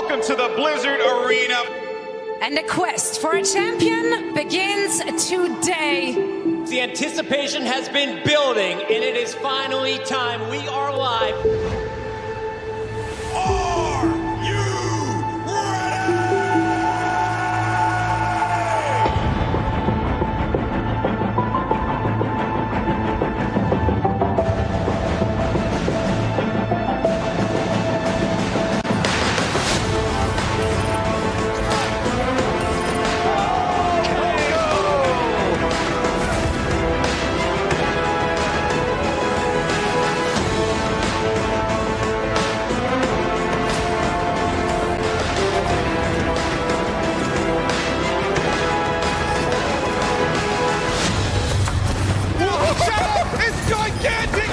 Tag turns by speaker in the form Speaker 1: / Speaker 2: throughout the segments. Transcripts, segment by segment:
Speaker 1: Welcome to the Blizzard Arena.
Speaker 2: And the quest for a champion begins today.
Speaker 3: The anticipation has been building, and it is finally time. We are live.
Speaker 1: Are you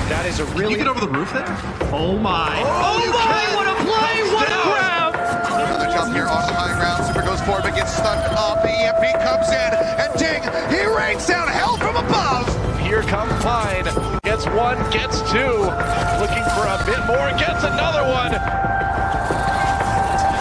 Speaker 4: That is a really...
Speaker 5: Can you get over the roof there? Oh my.
Speaker 4: Oh my, what a play, what a grab!
Speaker 6: Another jump here on the high ground. Super goes forward, but gets stuck up. The EMP comes in, and ding, he rains down hell from above.
Speaker 4: Here comes Pine. Gets one, gets two. Looking for a bit more, gets another one.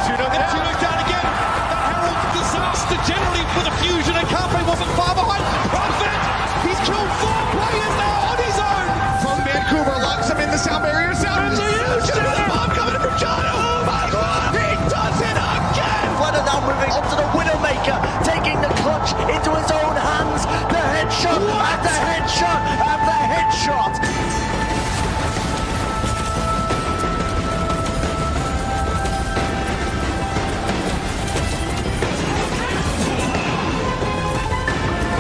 Speaker 1: Tuno's down again. That heralds disaster generally for the Fusion, and Carpe wasn't far behind. Prophet, he's killed 4 players now on his own.
Speaker 6: From Vancouver, locks him in the sound barrier. Sound
Speaker 1: It's a huge
Speaker 6: the bomb coming in from John. Oh my God, he does it again.
Speaker 7: Flutter now moving onto the Widowmaker, taking the clutch into his own hands. The headshot after headshot after headshot.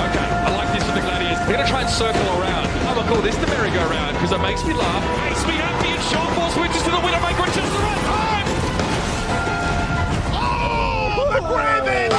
Speaker 8: Okay, I like this for the Gladiators. We're going to try and circle around. I'm going to call this the merry-go-round because it makes me laugh. Makes me happy, and Shortfall switches to the Widowmaker at just the right time!
Speaker 6: Oh, the Raven.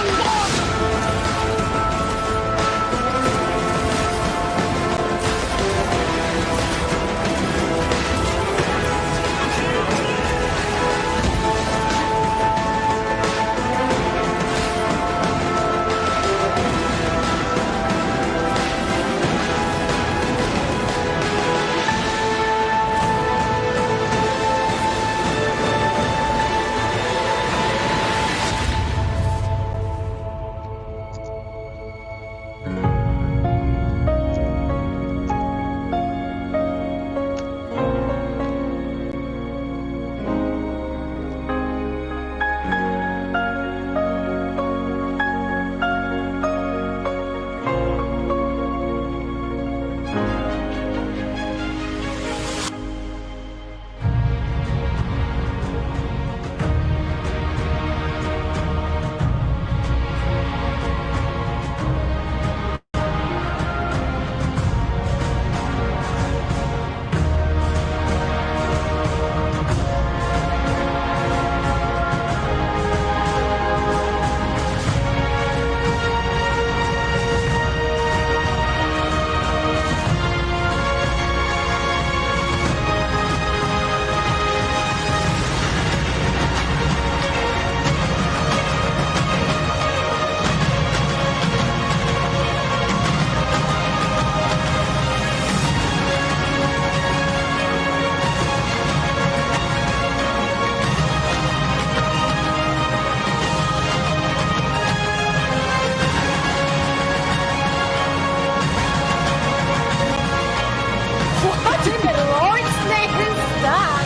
Speaker 2: What in the Lord's name is that?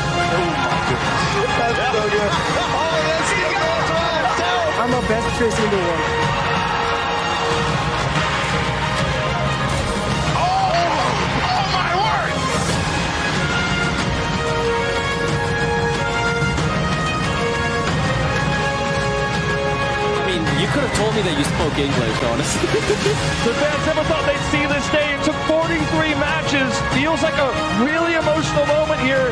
Speaker 7: I'm the best Tracer in the world.
Speaker 6: Oh my word.
Speaker 3: I mean, you could have told me that you spoke English, honestly.
Speaker 4: The fans never thought they'd see this day. It took 43 matches. Feels like a really emotional moment here.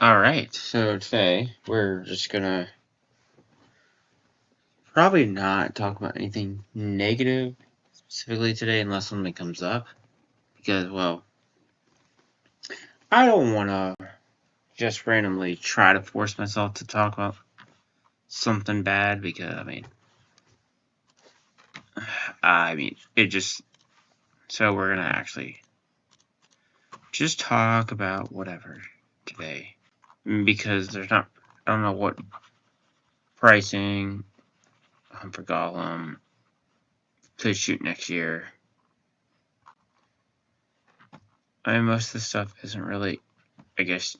Speaker 9: Alright, so today we're just gonna probably not talk about anything negative specifically today unless something comes up. Because, well, I don't want to just randomly try to force myself to talk about something bad because, it just... So we're gonna actually just talk about whatever today. Because there's not... I don't know what pricing for Gollum to shoot next year. Most of the stuff isn't really, I guess...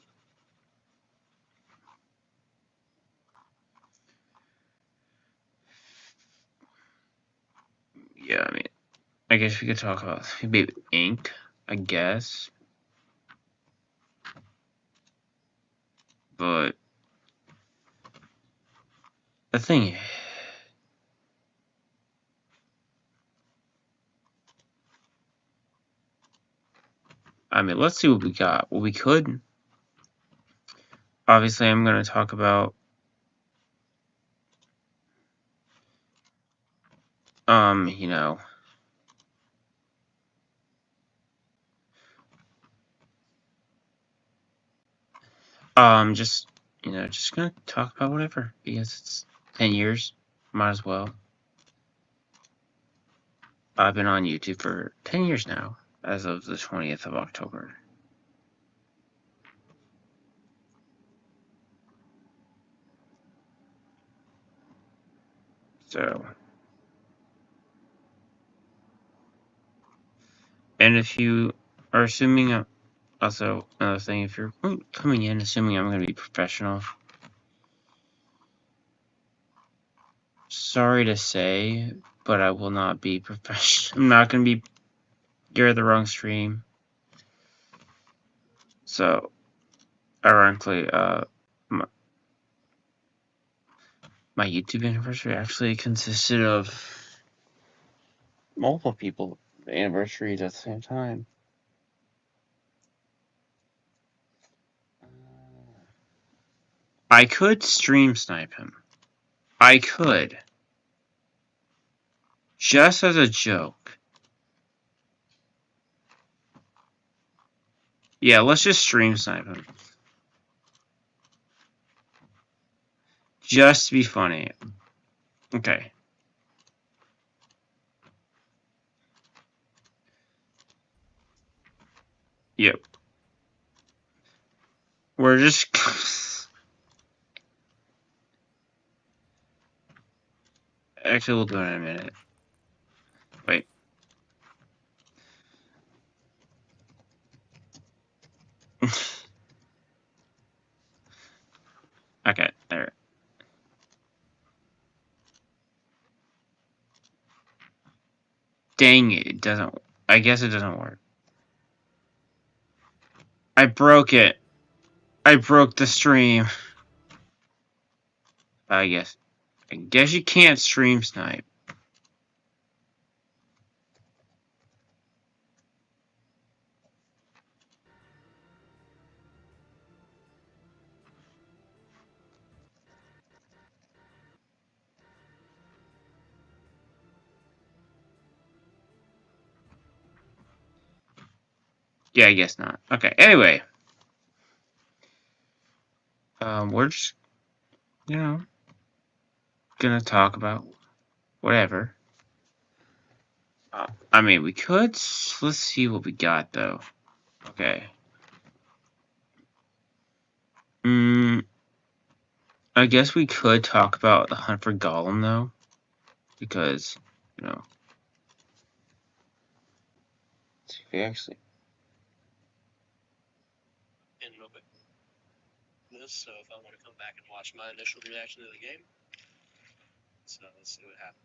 Speaker 9: Yeah, I guess we could talk about maybe ink, I guess. But the thing, let's see what we got. What we could. Obviously, I'm going to talk about you know, just just gonna talk about whatever because it's 10 years. Might as well. I've been on YouTube for 10 years now, as of the 20th of October. So, and if you are assuming, also another thing, if you're coming in assuming I'm going to be professional, sorry to say, but I will not be professional. I'm not going to be. You're the wrong stream. So, ironically, my YouTube anniversary actually consisted of multiple people anniversaries at the same time. I could stream snipe him. I could. Just as a joke. Yeah, let's just stream snipe him. Just to be funny. Okay. Yep. We're just... Actually, we'll do it in a minute. Wait. Okay, there. Dang it, it doesn't... I guess it doesn't work. I broke it. I broke the stream. I guess you can't stream snipe. Yeah, I guess not. Okay, anyway. We're just, gonna talk about whatever. We could... Let's see what we got, though. Okay. I guess we could talk about the hunt for Gollum, though. Because, let's see if we actually...
Speaker 10: So if I want to come back and watch my initial reaction to the game, so let's see what happens.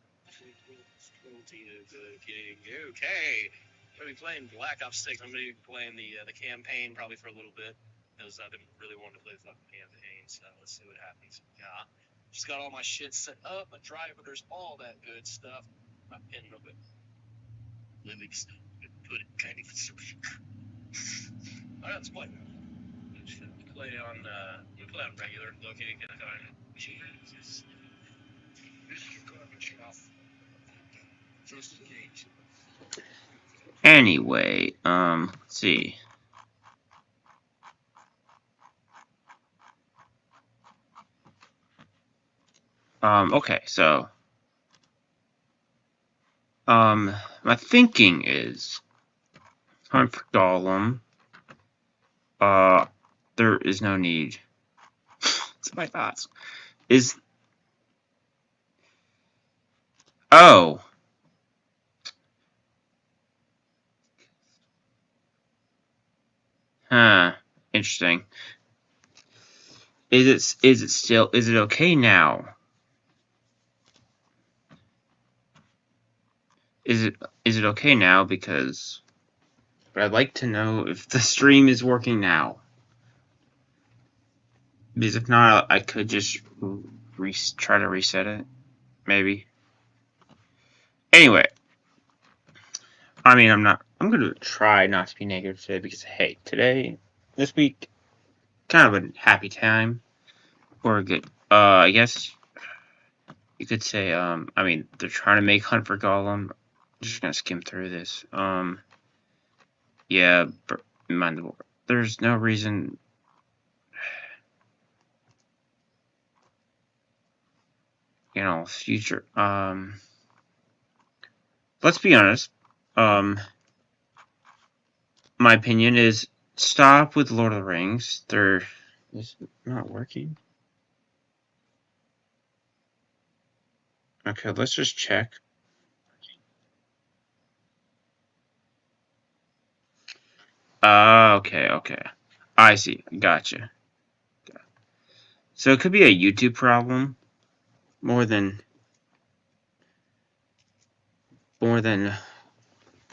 Speaker 10: Cruelty of the king. Okay, I'm gonna be playing Black Ops 6. I'm gonna be playing the campaign probably for a little bit because I've been really wanting to play the fucking campaign. So let's see what happens. Yeah, just got all my shit set up, my drivers, all that good stuff. My pen real quick. Livingston, put it kind of. All right, let's play. play on regular looking and
Speaker 9: Anyway, let's see. Okay, so my thinking is time for Gollum. There is no need. That's my thoughts. Oh. Huh. Interesting. Is it okay now? Is it okay now? Because I'd like to know if the stream is working now. Because if not, I could just try to reset it. Maybe. Anyway. I mean, I'm going to try not to be negative today because, hey, this week, kind of a happy time. Or a good, I guess you could say, I mean, they're trying to make Hunt for Gollum. I'm just going to skim through this. Yeah, there's no reason. You know, future. Let's be honest. My opinion is stop with Lord of the Rings. It's not working. Okay, let's just check. Okay. I see. Gotcha. So it could be a YouTube problem more than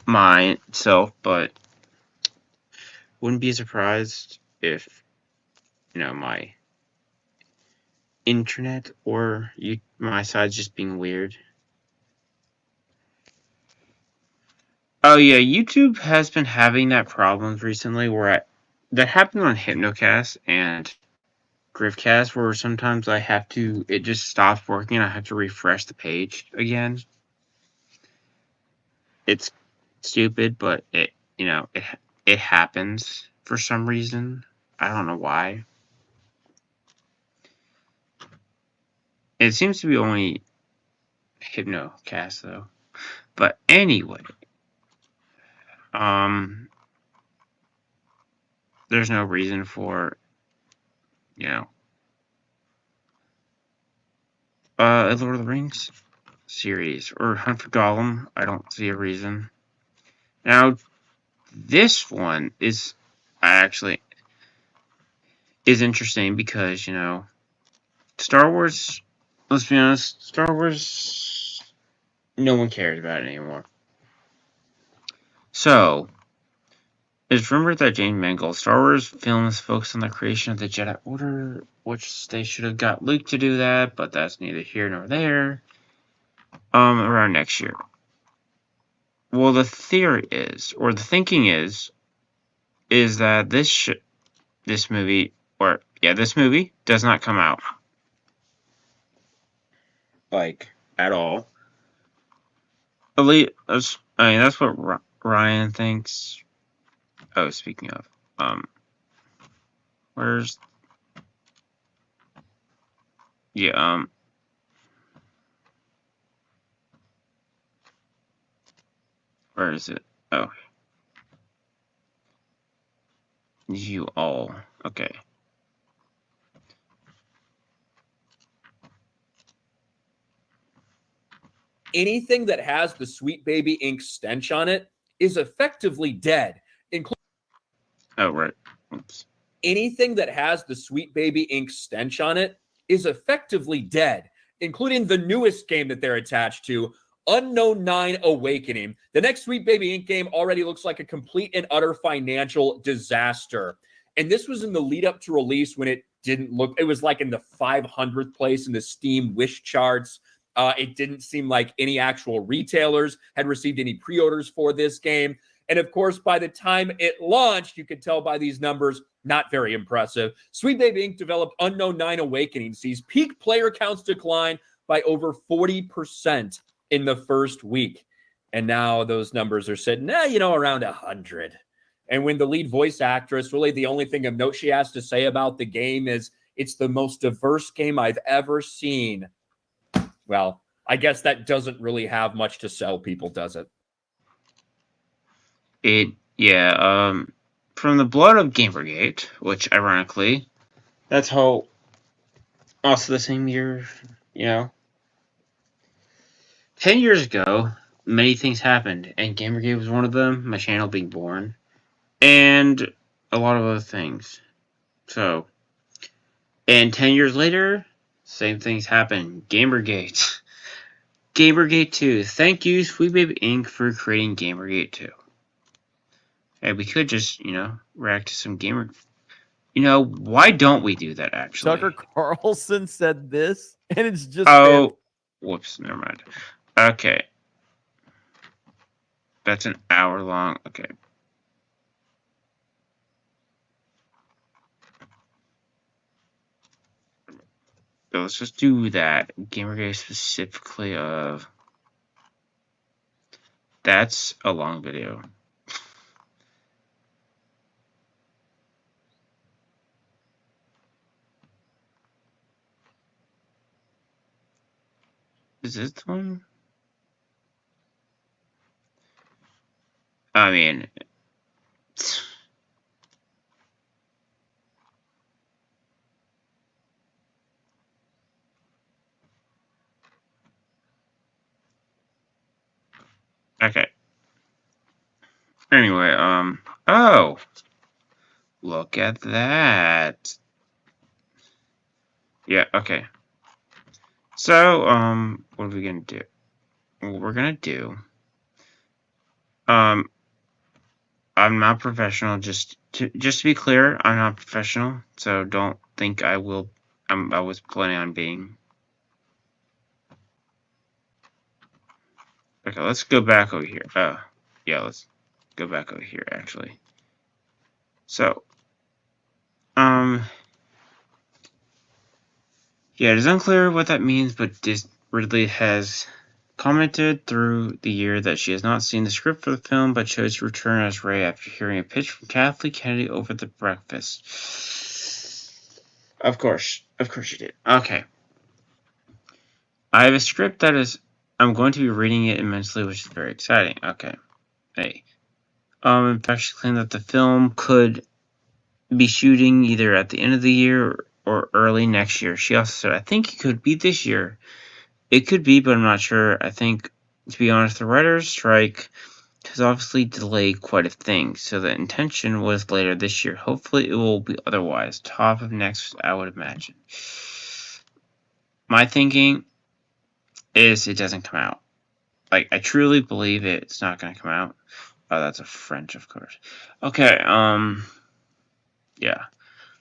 Speaker 9: myself, but wouldn't be surprised if, you know, my internet or my side's just being weird. Oh yeah, YouTube has been having that problem recently that happened on Hypnocast and Griffcast where sometimes it just stops working and I have to refresh the page again. It's stupid, but it happens for some reason. I don't know why. It seems to be only Hypnocast though. But anyway, there's no reason for, Lord of the Rings series or Hunt for Gollum. I don't see a reason. Now, this one is interesting because, Star Wars, let's be honest, Star Wars, no one cares about it anymore. So, it's rumored that James Mangold's Star Wars films focus on the creation of the Jedi Order, which they should have got Luke to do that, but that's neither here nor there. Around next year. Well, the theory is, or the thinking is that this movie does not come out. Like, at all. At least, that's what Ryan thinks. Oh, speaking of, where is it? Oh. You all. Okay.
Speaker 11: Anything that has the Sweet Baby Ink stench on it is effectively dead.
Speaker 9: Oh, right. Oops.
Speaker 11: Anything that has the Sweet Baby Ink stench on it is effectively dead, including the newest game that they're attached to, Unknown 9 Awakening. The next Sweet Baby Ink game already looks like a complete and utter financial disaster. And this was in the lead up to release when it was like in the 500th place in the Steam wish charts. It didn't seem like any actual retailers had received any pre-orders for this game. And of course, by the time it launched, you could tell by these numbers, not very impressive. Sweet Baby Inc. developed Unknown 9 Awakening, sees peak player counts decline by over 40% in the first week. And now those numbers are sitting, around 100. And when the lead voice actress, really the only thing of note she has to say about the game is, it's the most diverse game I've ever seen. Well, I guess that doesn't really have much to sell people, does it?
Speaker 9: From the blood of Gamergate, which ironically, that's how also the same year, 10 years ago, many things happened, and Gamergate was one of them, my channel being born, and a lot of other things. So, and 10 years later, same things happen. Gamergate. Gamergate 2. Thank you, Sweet Baby Inc. for creating Gamergate 2. And we could just, react to some gamer. Why don't we do that, actually?
Speaker 12: Tucker Carlson said this, and it's just...
Speaker 9: Whoops, never mind. Okay. That's an hour long. Okay. So let's just do that. Gamergate specifically of... That's a long video. Is this the one? I mean... Okay. Anyway, oh! Look at that! Yeah, okay. So, what are we gonna do? What we're gonna do... I'm not professional, just to be clear, I'm not professional, so don't think I will... I was planning on being... Okay, let's go back over here. Yeah, let's go back over here, actually. So, yeah, it is unclear what that means, but Ridley has commented through the year that she has not seen the script for the film, but chose to return as Rey after hearing a pitch from Kathleen Kennedy over the breakfast. Of course she did. Okay. I have a script that is... I'm going to be reading it immensely, which is very exciting. Okay. Hey. In fact, she claimed that the film could be shooting either at the end of the year or early next year. She also said, I think it could be this year. It could be, but I'm not sure. I think, to be honest, the writer's strike has obviously delayed quite a thing, so the intention was later this year. Hopefully it will be otherwise. Top of next, I would imagine. My thinking is it doesn't come out. Like, I truly believe it's not going to come out. Oh, that's a French, of course. Okay, yeah.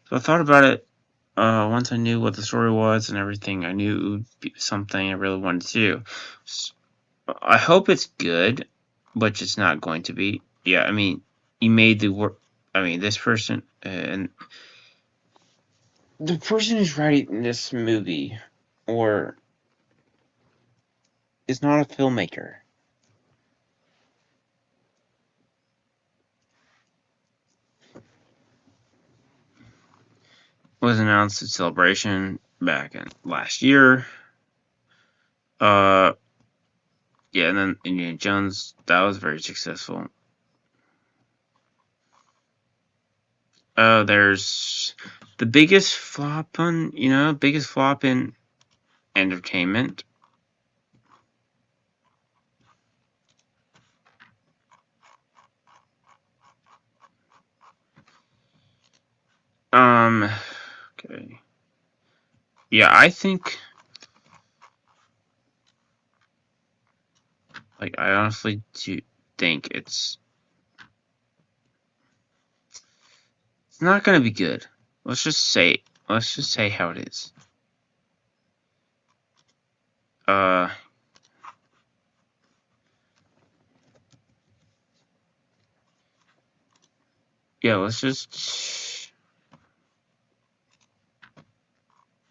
Speaker 9: So I thought about it. Once I knew what the story was and everything, I knew it would be something I really wanted to do. So, I hope it's good, but it's not going to be. Yeah, I mean, you made the work. I mean, this person, and the person who's writing this movie, or is not a filmmaker. Was announced at Celebration back in last year. Yeah, and then Indiana Jones, that was very successful. There's the biggest flop in entertainment. Okay. Yeah, I think, I honestly do think it's not gonna be good. Let's just say how it is. Yeah, let's just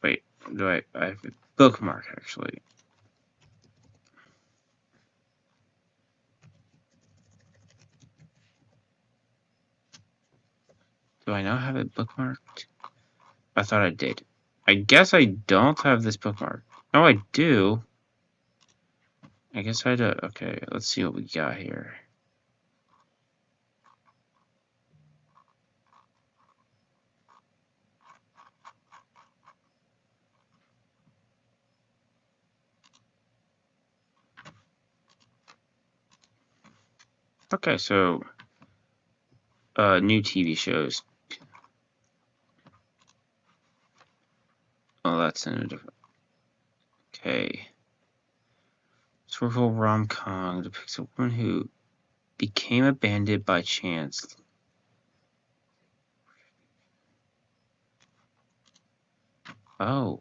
Speaker 9: wait. Do I have a bookmark actually? Do I not have it bookmarked? I thought I did. I guess I don't have this bookmark. No, I do. I guess I do. Okay, let's see what we got here. Okay, so new TV shows. Oh, that's in a different. Okay. Historical rom-com depicts a woman who became a bandit by chance. Oh.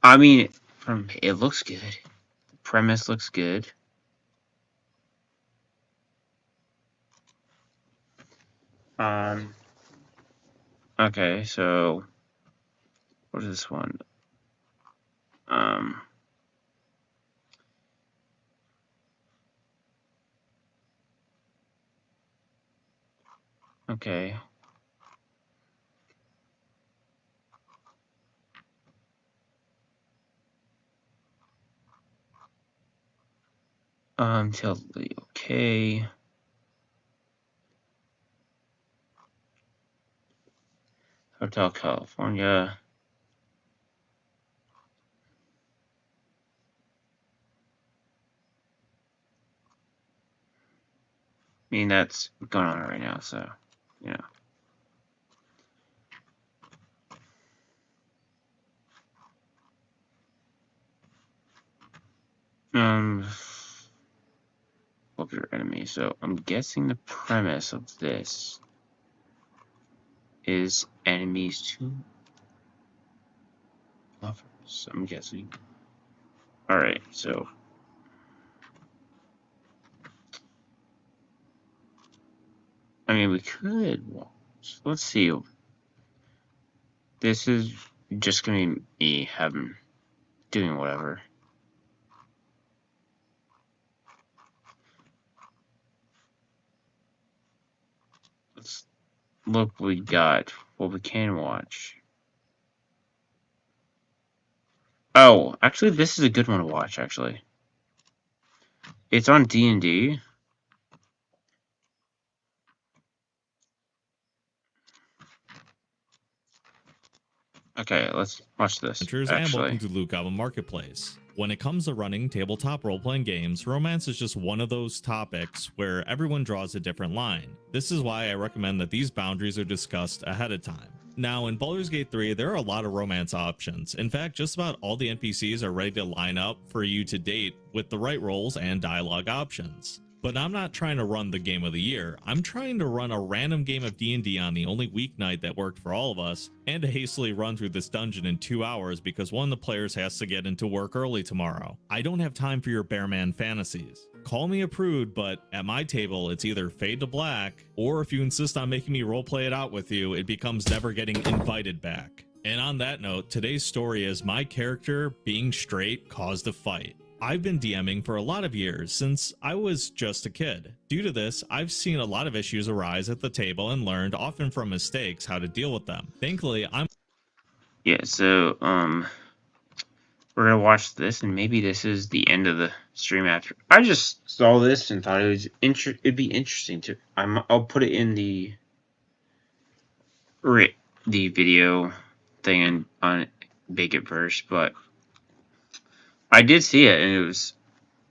Speaker 9: I mean, it looks good. The premise looks good. Okay, so what is this one? Okay. Tilly, okay. Hotel California. I mean, that's going on right now, so, you know. Of your enemy. So I'm guessing the premise of this is enemies to lovers. I'm guessing. Alright, so I mean, we could watch. Let's see. This is just gonna be me doing whatever. Let's look what we got. What we can watch. Oh, actually, this is a good one to watch. Actually, it's on D&D. Okay, let's watch this.
Speaker 13: And welcome to Blue Goblin Marketplace. When it comes to running tabletop role-playing games, romance is just one of those topics where everyone draws a different line. This is why I recommend that these boundaries are discussed ahead of time. Now, in Baldur's Gate 3, there are a lot of romance options. In fact, just about all the NPCs are ready to line up for you to date with the right roles and dialogue options. But I'm not trying to run the game of the year. I'm trying to run a random game of D&D on the only weeknight that worked for all of us, and to hastily run through this dungeon in 2 hours because one of the players has to get into work early tomorrow. I don't have time for your bearman fantasies. Call me a prude, but at my table, it's either fade to black, or if you insist on making me roleplay it out with you, it becomes never getting invited back. And on that note, today's story is my character being straight caused a fight. I've been DMing for a lot of years since I was just a kid. Due to this, I've seen a lot of issues arise at the table and learned, often from mistakes, how to deal with them. Thankfully,
Speaker 9: Yeah, so, we're gonna watch this, and maybe this is the end of the stream after. I just saw this and thought it'd be interesting to. I'll put it in the video thing on Bake It First, but I did see it,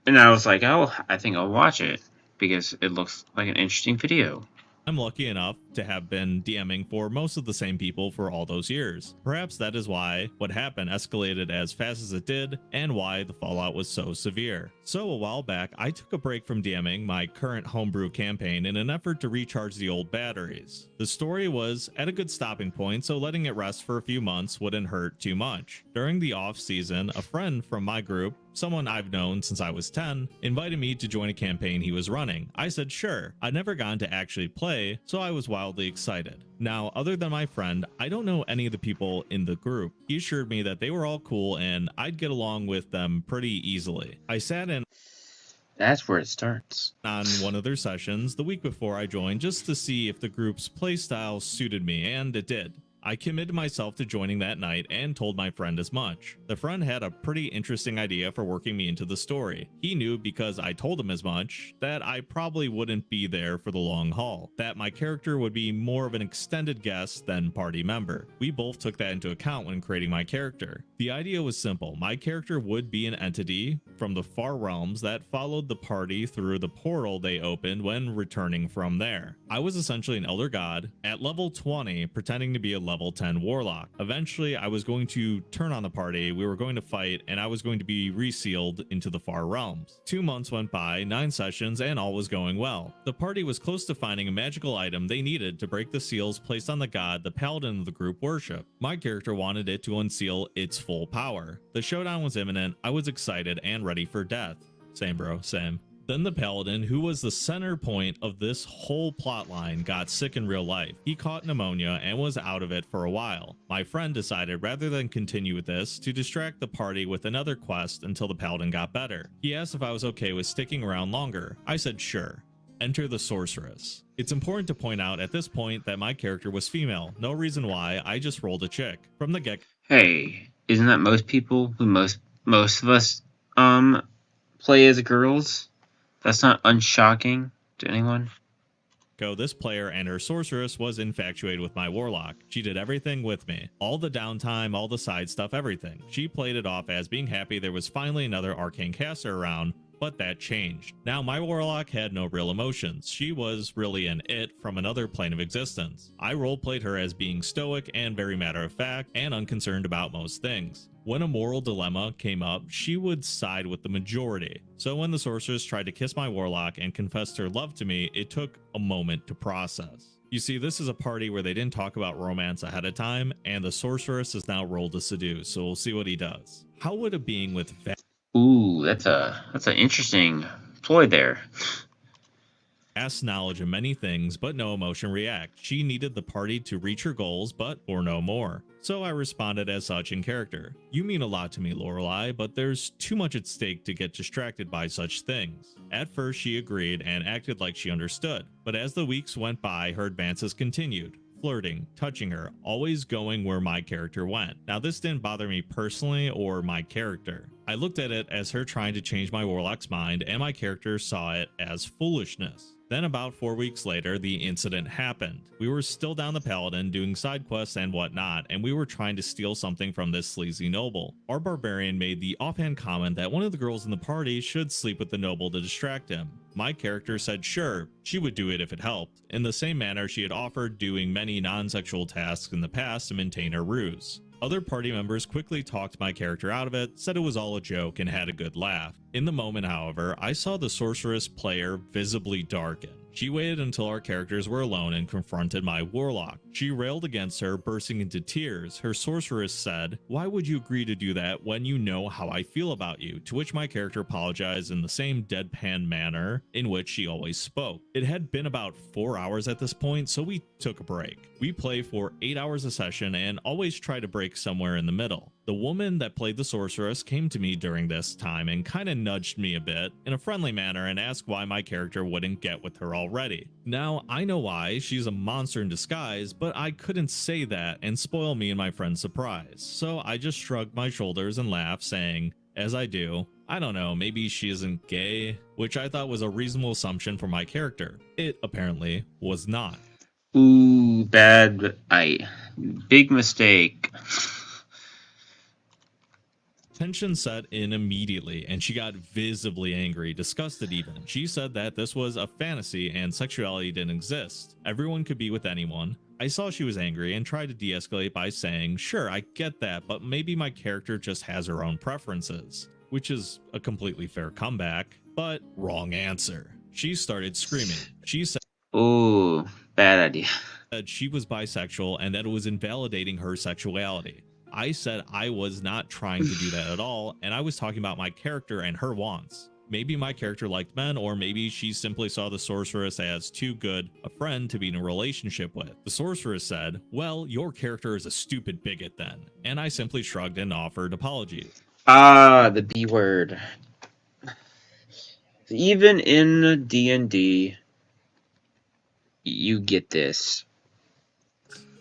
Speaker 9: and I was like, oh, I think I'll watch it because it looks like an interesting video.
Speaker 13: I'm lucky enough to have been DMing for most of the same people for all those years. Perhaps that is why what happened escalated as fast as it did, and why the fallout was so severe. So a while back, I took a break from DMing my current homebrew campaign in an effort to recharge the old batteries. The story was at a good stopping point, so letting it rest for a few months wouldn't hurt too much. During the off season, a friend from my group, someone I've known since I was 10, invited me to join a campaign he was running. I said sure. I'd never gotten to actually play, so I was wildly excited. Now, other than my friend, I don't know any of the people in the group. He assured me that they were all cool and I'd get along with them pretty easily. I sat in
Speaker 9: That's where it starts.
Speaker 13: on one of their sessions the week before I joined just to see if the group's playstyle suited me, and it did. I committed myself to joining that night and told my friend as much. The friend had a pretty interesting idea for working me into the story. He knew, because I told him as much, that I probably wouldn't be there for the long haul, that my character would be more of an extended guest than party member. We both took that into account when creating my character. The idea was simple. My character would be an entity from the far realms that followed the party through the portal they opened when returning from there. I was essentially an elder god at level 20, pretending to be a level 10 warlock. Eventually, I was going to turn on the party, we were going to fight, and I was going to be resealed into the far realms. 2 months went by, 9 sessions, and all was going well. The party was close to finding a magical item they needed to break the seals placed on the god the paladin of the group worshiped. My character wanted it to unseal its full power. The showdown was imminent, I was excited and ready for death. Same bro, same. Then the paladin, who was the center point of this whole plotline, got sick in real life. He caught pneumonia and was out of it for a while. My friend decided, rather than continue with this, to distract the party with another quest until the paladin got better. He asked if I was okay with sticking around longer. I said sure. Enter the sorceress. It's important to point out at this point that my character was female. No reason why, I just rolled a chick. From the get.
Speaker 9: Hey, isn't that most people who most of us play as girls? That's not unshocking to anyone.
Speaker 13: This player and her sorceress was infatuated with my warlock. She did everything with me. All the downtime, all the side stuff, everything. She played it off as being happy there was finally another arcane caster around, but that changed. Now my warlock had no real emotions. She was really an it from another plane of existence. I roleplayed her as being stoic and very matter of fact and unconcerned about most things. When a moral dilemma came up, she would side with the majority. So when the sorceress tried to kiss my warlock and confessed her love to me, it took a moment to process. You see, this is a party where they didn't talk about romance ahead of time, and the sorceress is now rolled to seduce, so we'll see what he does. How would a being with
Speaker 9: Ooh, that's an interesting ploy there.
Speaker 13: vast knowledge of many things but no emotion react? She needed the party to reach her goals, but or no more. So I responded as such in character. You mean a lot to me, Lorelei, but there's too much at stake to get distracted by such things. At first she agreed and acted like she understood, but as the weeks went by, her advances continued. Flirting, touching her, always going where my character went. Now this didn't bother me personally or my character. I looked at it as her trying to change my warlock's mind, and my character saw it as foolishness. Then about 4 weeks later, the incident happened. We were still down the paladin doing side quests and whatnot, and we were trying to steal something from this sleazy noble. Our barbarian made the offhand comment that one of the girls in the party should sleep with the noble to distract him. My character said sure, she would do it if it helped, in the same manner she had offered doing many non-sexual tasks in the past to maintain her ruse. Other party members quickly talked my character out of it, said it was all a joke, and had a good laugh. In the moment, however, I saw the sorceress player visibly darken. She waited until our characters were alone and confronted my warlock. She railed against her, bursting into tears. Her sorceress said, "Why would you agree to do that when you know how I feel about you?" To which my character apologized in the same deadpan manner in which she always spoke. It had been about 4 hours at this point, so we took a break. We play for 8 hours a session and always try to break somewhere in the middle. The woman that played the sorceress came to me during this time and kinda nudged me a bit in a friendly manner and asked why my character wouldn't get with her already. Now, I know why, she's a monster in disguise, but I couldn't say that and spoil me and my friend's surprise. So I just shrugged my shoulders and laughed, saying, as I do, I don't know, maybe she isn't gay, which I thought was a reasonable assumption for my character. It apparently was not.
Speaker 9: Ooh, big mistake.
Speaker 13: Tension set in immediately, and she got visibly angry, disgusted even. She said that this was a fantasy and sexuality didn't exist. Everyone could be with anyone. I saw she was angry and tried to de-escalate by saying, sure, I get that, but maybe my character just has her own preferences, which is a completely fair comeback, but wrong answer. She started screaming. She said,
Speaker 9: Ooh, bad idea.
Speaker 13: That she was bisexual and that it was invalidating her sexuality. I said I was not trying to do that at all, and I was talking about my character and her wants. Maybe my character liked men, or maybe she simply saw the sorceress as too good a friend to be in a relationship with. The sorceress said, well, your character is a stupid bigot then, and I simply shrugged and offered apologies.
Speaker 9: The B word. Even in D&D, you get this.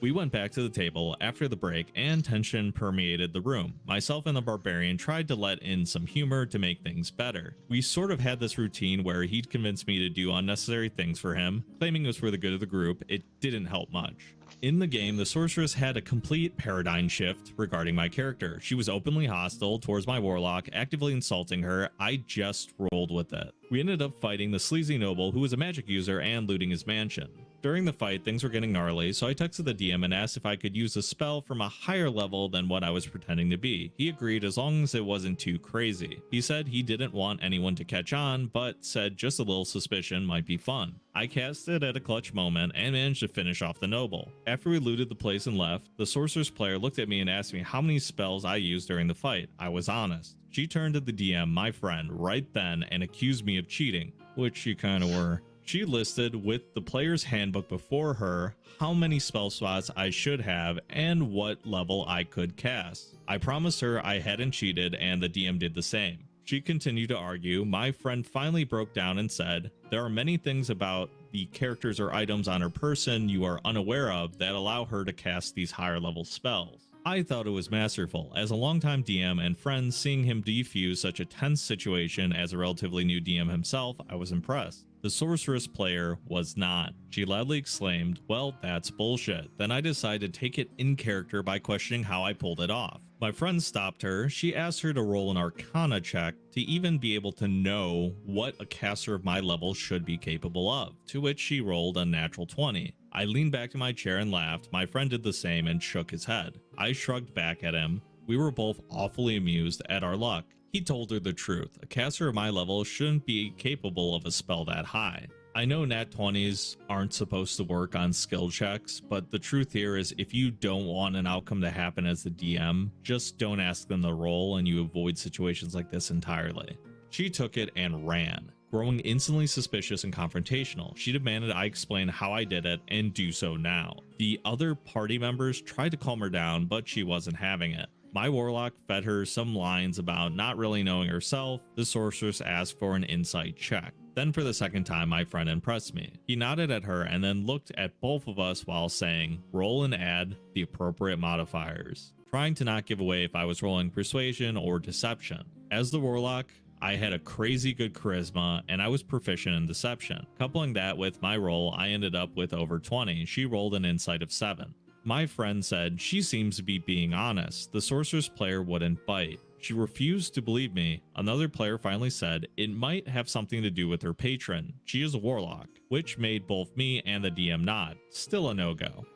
Speaker 13: We went back to the table after the break and tension permeated the room. Myself and the barbarian tried to let in some humor to make things better. We sort of had this routine where he'd convince me to do unnecessary things for him, claiming it was for the good of the group. It didn't help much. In the game, the sorceress had a complete paradigm shift regarding my character. She was openly hostile towards my warlock, actively insulting her. I just rolled with it. We ended up fighting the sleazy noble who was a magic user and looting his mansion. During the fight, things were getting gnarly, so I texted the DM and asked if I could use a spell from a higher level than what I was pretending to be. He agreed as long as it wasn't too crazy. He said he didn't want anyone to catch on, but said just a little suspicion might be fun. I cast it at a clutch moment and managed to finish off the noble. After we looted the place and left, the sorceress player looked at me and asked me how many spells I used during the fight. I was honest. She turned to the DM, my friend, right then and accused me of cheating, which you kind of were. She listed with the player's handbook before her how many spell slots I should have and what level I could cast. I promised her I hadn't cheated and the DM did the same. She continued to argue. My friend finally broke down and said, there are many things about the characters or items on her person you are unaware of that allow her to cast these higher level spells. I thought it was masterful. As a longtime DM and friend, seeing him defuse such a tense situation as a relatively new DM himself, I was impressed. The sorceress player was not. She loudly exclaimed, well, that's bullshit. Then I decided to take it in character by questioning how I pulled it off. My friend stopped her. She asked her to roll an arcana check to even be able to know what a caster of my level should be capable of, to which she rolled a natural 20. I leaned back to my chair and laughed. My friend did the same and shook his head. I shrugged back at him. We were both awfully amused at our luck. He told her the truth. A caster of my level shouldn't be capable of a spell that high. I know nat 20s aren't supposed to work on skill checks, but the truth here is if you don't want an outcome to happen as the DM, just don't ask them to roll and you avoid situations like this entirely. She took it and ran, growing instantly suspicious and confrontational. She demanded I explain how I did it and do so now. The other party members tried to calm her down, but she wasn't having it. My warlock fed her some lines about not really knowing herself. The sorceress asked for an insight check. Then for the second time, my friend impressed me. He nodded at her and then looked at both of us while saying, roll and add the appropriate modifiers, trying to not give away if I was rolling persuasion or deception. As the warlock, I had a crazy good charisma and I was proficient in deception. Coupling that with my roll, I ended up with over 20. She rolled an insight of 7. My friend said she seems to be being honest. The sorceress player wouldn't bite. She refused to believe me. Another player finally said it might have something to do with her patron. She is a warlock, which made both me and the DM nod. Still a no-go.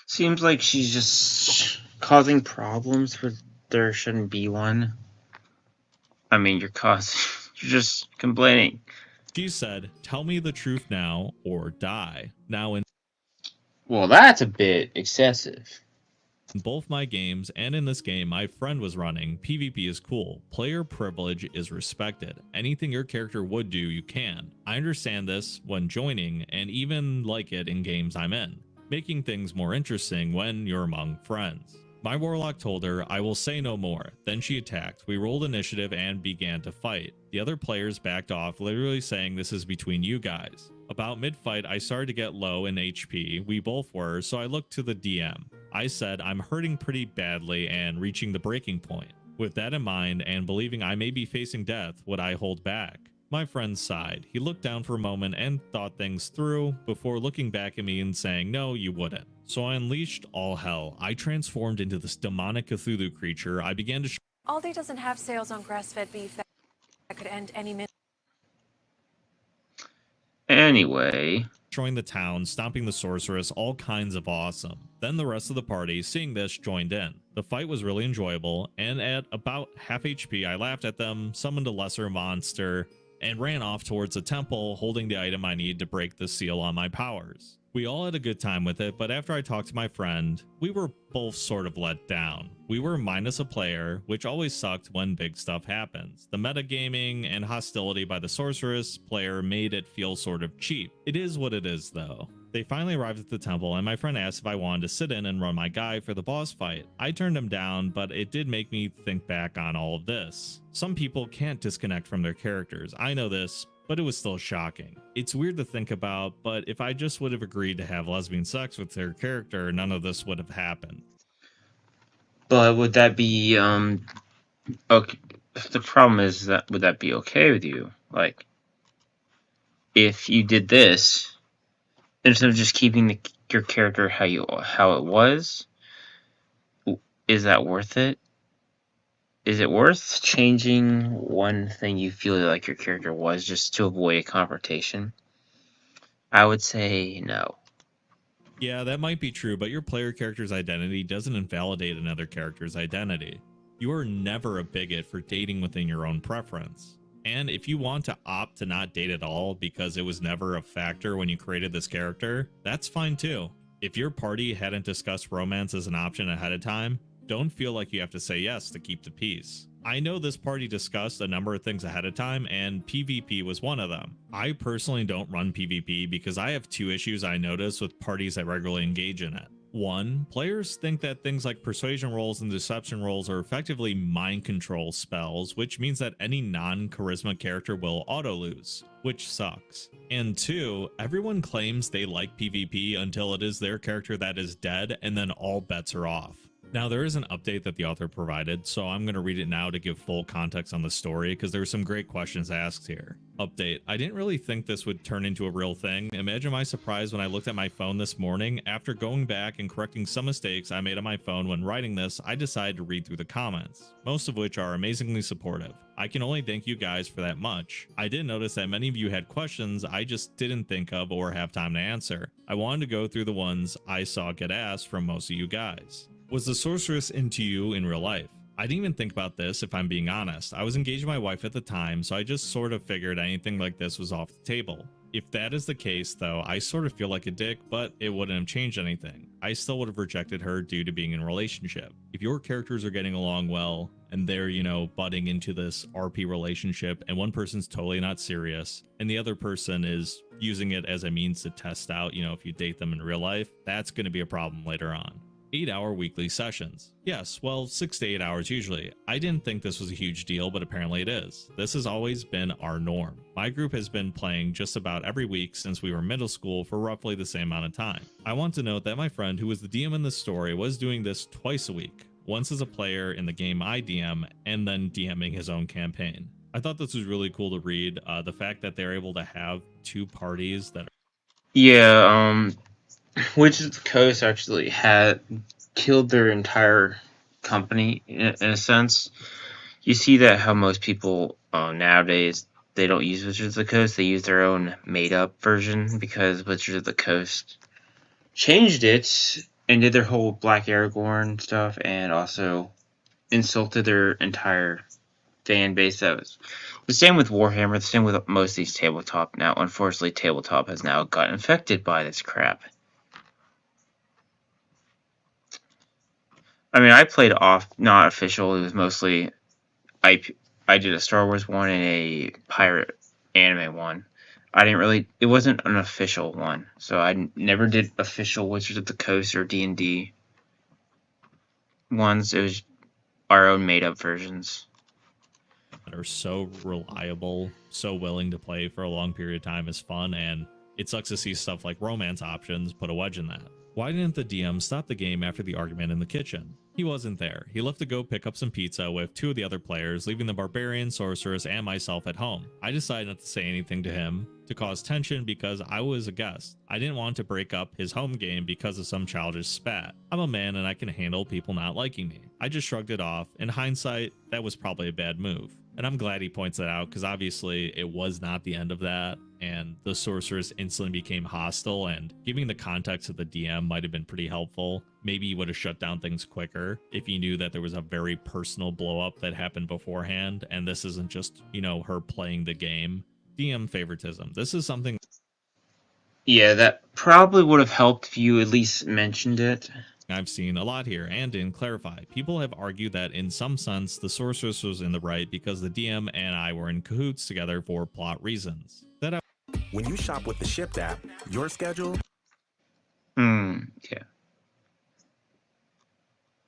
Speaker 9: Seems like she's just causing problems where there shouldn't be one. I mean, you're just complaining.
Speaker 13: She said, tell me the truth now or die. Now in
Speaker 9: Well, that's a bit excessive.
Speaker 13: In both my games and in this game my friend was running, PvP is cool. Player privilege is respected. Anything your character would do, you can. I understand this when joining and even like it in games I'm in, making things more interesting when you're among friends. My warlock told her, I will say no more. Then she attacked. We rolled initiative and began to fight. The other players backed off, literally saying this is between you guys. About mid-fight, I started to get low in HP. We both were, so I looked to the DM. I said, I'm hurting pretty badly and reaching the breaking point. With that in mind, and believing I may be facing death, would I hold back? My friend sighed. He looked down for a moment and thought things through before looking back at me and saying, no, you wouldn't. So I unleashed all hell. I transformed into this demonic Cthulhu creature. I began to
Speaker 2: Aldi doesn't have sales on grass-fed beef that could end any minute.
Speaker 9: Anyway.
Speaker 13: Destroying the town, stomping the sorceress, all kinds of awesome. Then the rest of the party, seeing this, joined in. The fight was really enjoyable, and at about half HP, I laughed at them, summoned a lesser monster, and ran off towards a temple holding the item I need to break the seal on my powers. We all had a good time with it, but after I talked to my friend, we were both sort of let down. We were minus a player, which always sucked when big stuff happens. The metagaming and hostility by the sorceress player made it feel sort of cheap. It is what it is though. They finally arrived at the temple, and my friend asked if I wanted to sit in and run my guy for the boss fight. I turned him down, but it did make me think back on all of this. Some people can't disconnect from their characters. I know this, but it was still shocking. It's weird to think about, but if I just would have agreed to have lesbian sex with their character, none of this would have happened.
Speaker 9: But would that be, okay, the problem is that, would that be okay with you? Like, if you did this, instead of just keeping your character how it was, is that worth it? Is it worth changing one thing you feel like your character was just to avoid a confrontation? I would say no.
Speaker 13: Yeah, that might be true, but your player character's identity doesn't invalidate another character's identity. You are never a bigot for dating within your own preference. And if you want to opt to not date at all because it was never a factor when you created this character, that's fine too. If your party hadn't discussed romance as an option ahead of time, don't feel like you have to say yes to keep the peace. I know this party discussed a number of things ahead of time, and PvP was one of them. I personally don't run PvP because I have two issues I notice with parties that regularly engage in it. One, players think that things like persuasion rolls and deception rolls are effectively mind control spells, which means that any non-charisma character will auto-lose, which sucks. And two, everyone claims they like PvP until it is their character that is dead, and then all bets are off. Now, there is an update that the author provided, so I'm going to read it now to give full context on the story, because there were some great questions asked here. Update: I didn't really think this would turn into a real thing. Imagine my surprise when I looked at my phone this morning. After going back and correcting some mistakes I made on my phone when writing this, I decided to read through the comments, most of which are amazingly supportive. I can only thank you guys for that much. I did notice that many of you had questions I just didn't think of or have time to answer. I wanted to go through the ones I saw get asked from most of you guys. Was the sorceress into you in real life? I didn't even think about this, if I'm being honest. I was engaged to my wife at the time, so I just sort of figured anything like this was off the table. If that is the case, though, I sort of feel like a dick, but it wouldn't have changed anything. I still would have rejected her due to being in a relationship. If your characters are getting along well, and they're, butting into this RP relationship, and one person's totally not serious, and the other person is using it as a means to test out, if you date them in real life, that's going to be a problem later on. 8-hour weekly sessions. Yes, well, 6 to 8 hours usually. I didn't think this was a huge deal, but apparently it is. This has always been our norm. My group has been playing just about every week since we were middle school for roughly the same amount of time. I want to note that my friend, who was the DM in this story, was doing this twice a week. Once as a player in the game I DM, and then DMing his own campaign. I thought this was really cool to read. The fact that they're able to have two parties that
Speaker 9: Wizards of the Coast actually had killed their entire company in a sense. You see that how most people nowadays, they don't use Wizards of the Coast, they use their own made-up version because Wizards of the Coast changed it and did their whole Black Aragorn stuff and also insulted their entire fan base. That was the same with Warhammer, the same with most of these tabletop. Now, unfortunately, tabletop has now gotten infected by this crap. I mean, I played off, not official. It was mostly, I did a Star Wars one and a pirate anime one. It wasn't an official one. So I never did official Wizards of the Coast or D&D ones. It was our own made-up versions.
Speaker 13: That are so reliable, so willing to play for a long period of time is fun, and it sucks to see stuff like romance options put a wedge in that. Why didn't the DM stop the game after the argument in the kitchen? He wasn't there. He left to go pick up some pizza with 2 of the other players, leaving the barbarian, sorceress, and myself at home. I decided not to say anything to him to cause tension because I was a guest. I didn't want to break up his home game because of some childish spat. I'm a man and I can handle people not liking me. I just shrugged it off. In hindsight, that was probably a bad move. And I'm glad he points that out because obviously it was not the end of that. And the sorceress instantly became hostile, and giving the context of the DM might have been pretty helpful. Maybe he would have shut down things quicker if he knew that there was a very personal blow up that happened beforehand, and this isn't just, you know, her playing the game. DM favoritism. This is something.
Speaker 9: Yeah, that probably would have helped if you at least mentioned it.
Speaker 13: I've seen a lot here and didn't clarify. People have argued that in some sense the sorceress was in the right because the DM and I were in cahoots together for plot reasons.
Speaker 14: When you shop with the Shipped app, your schedule.
Speaker 9: Yeah.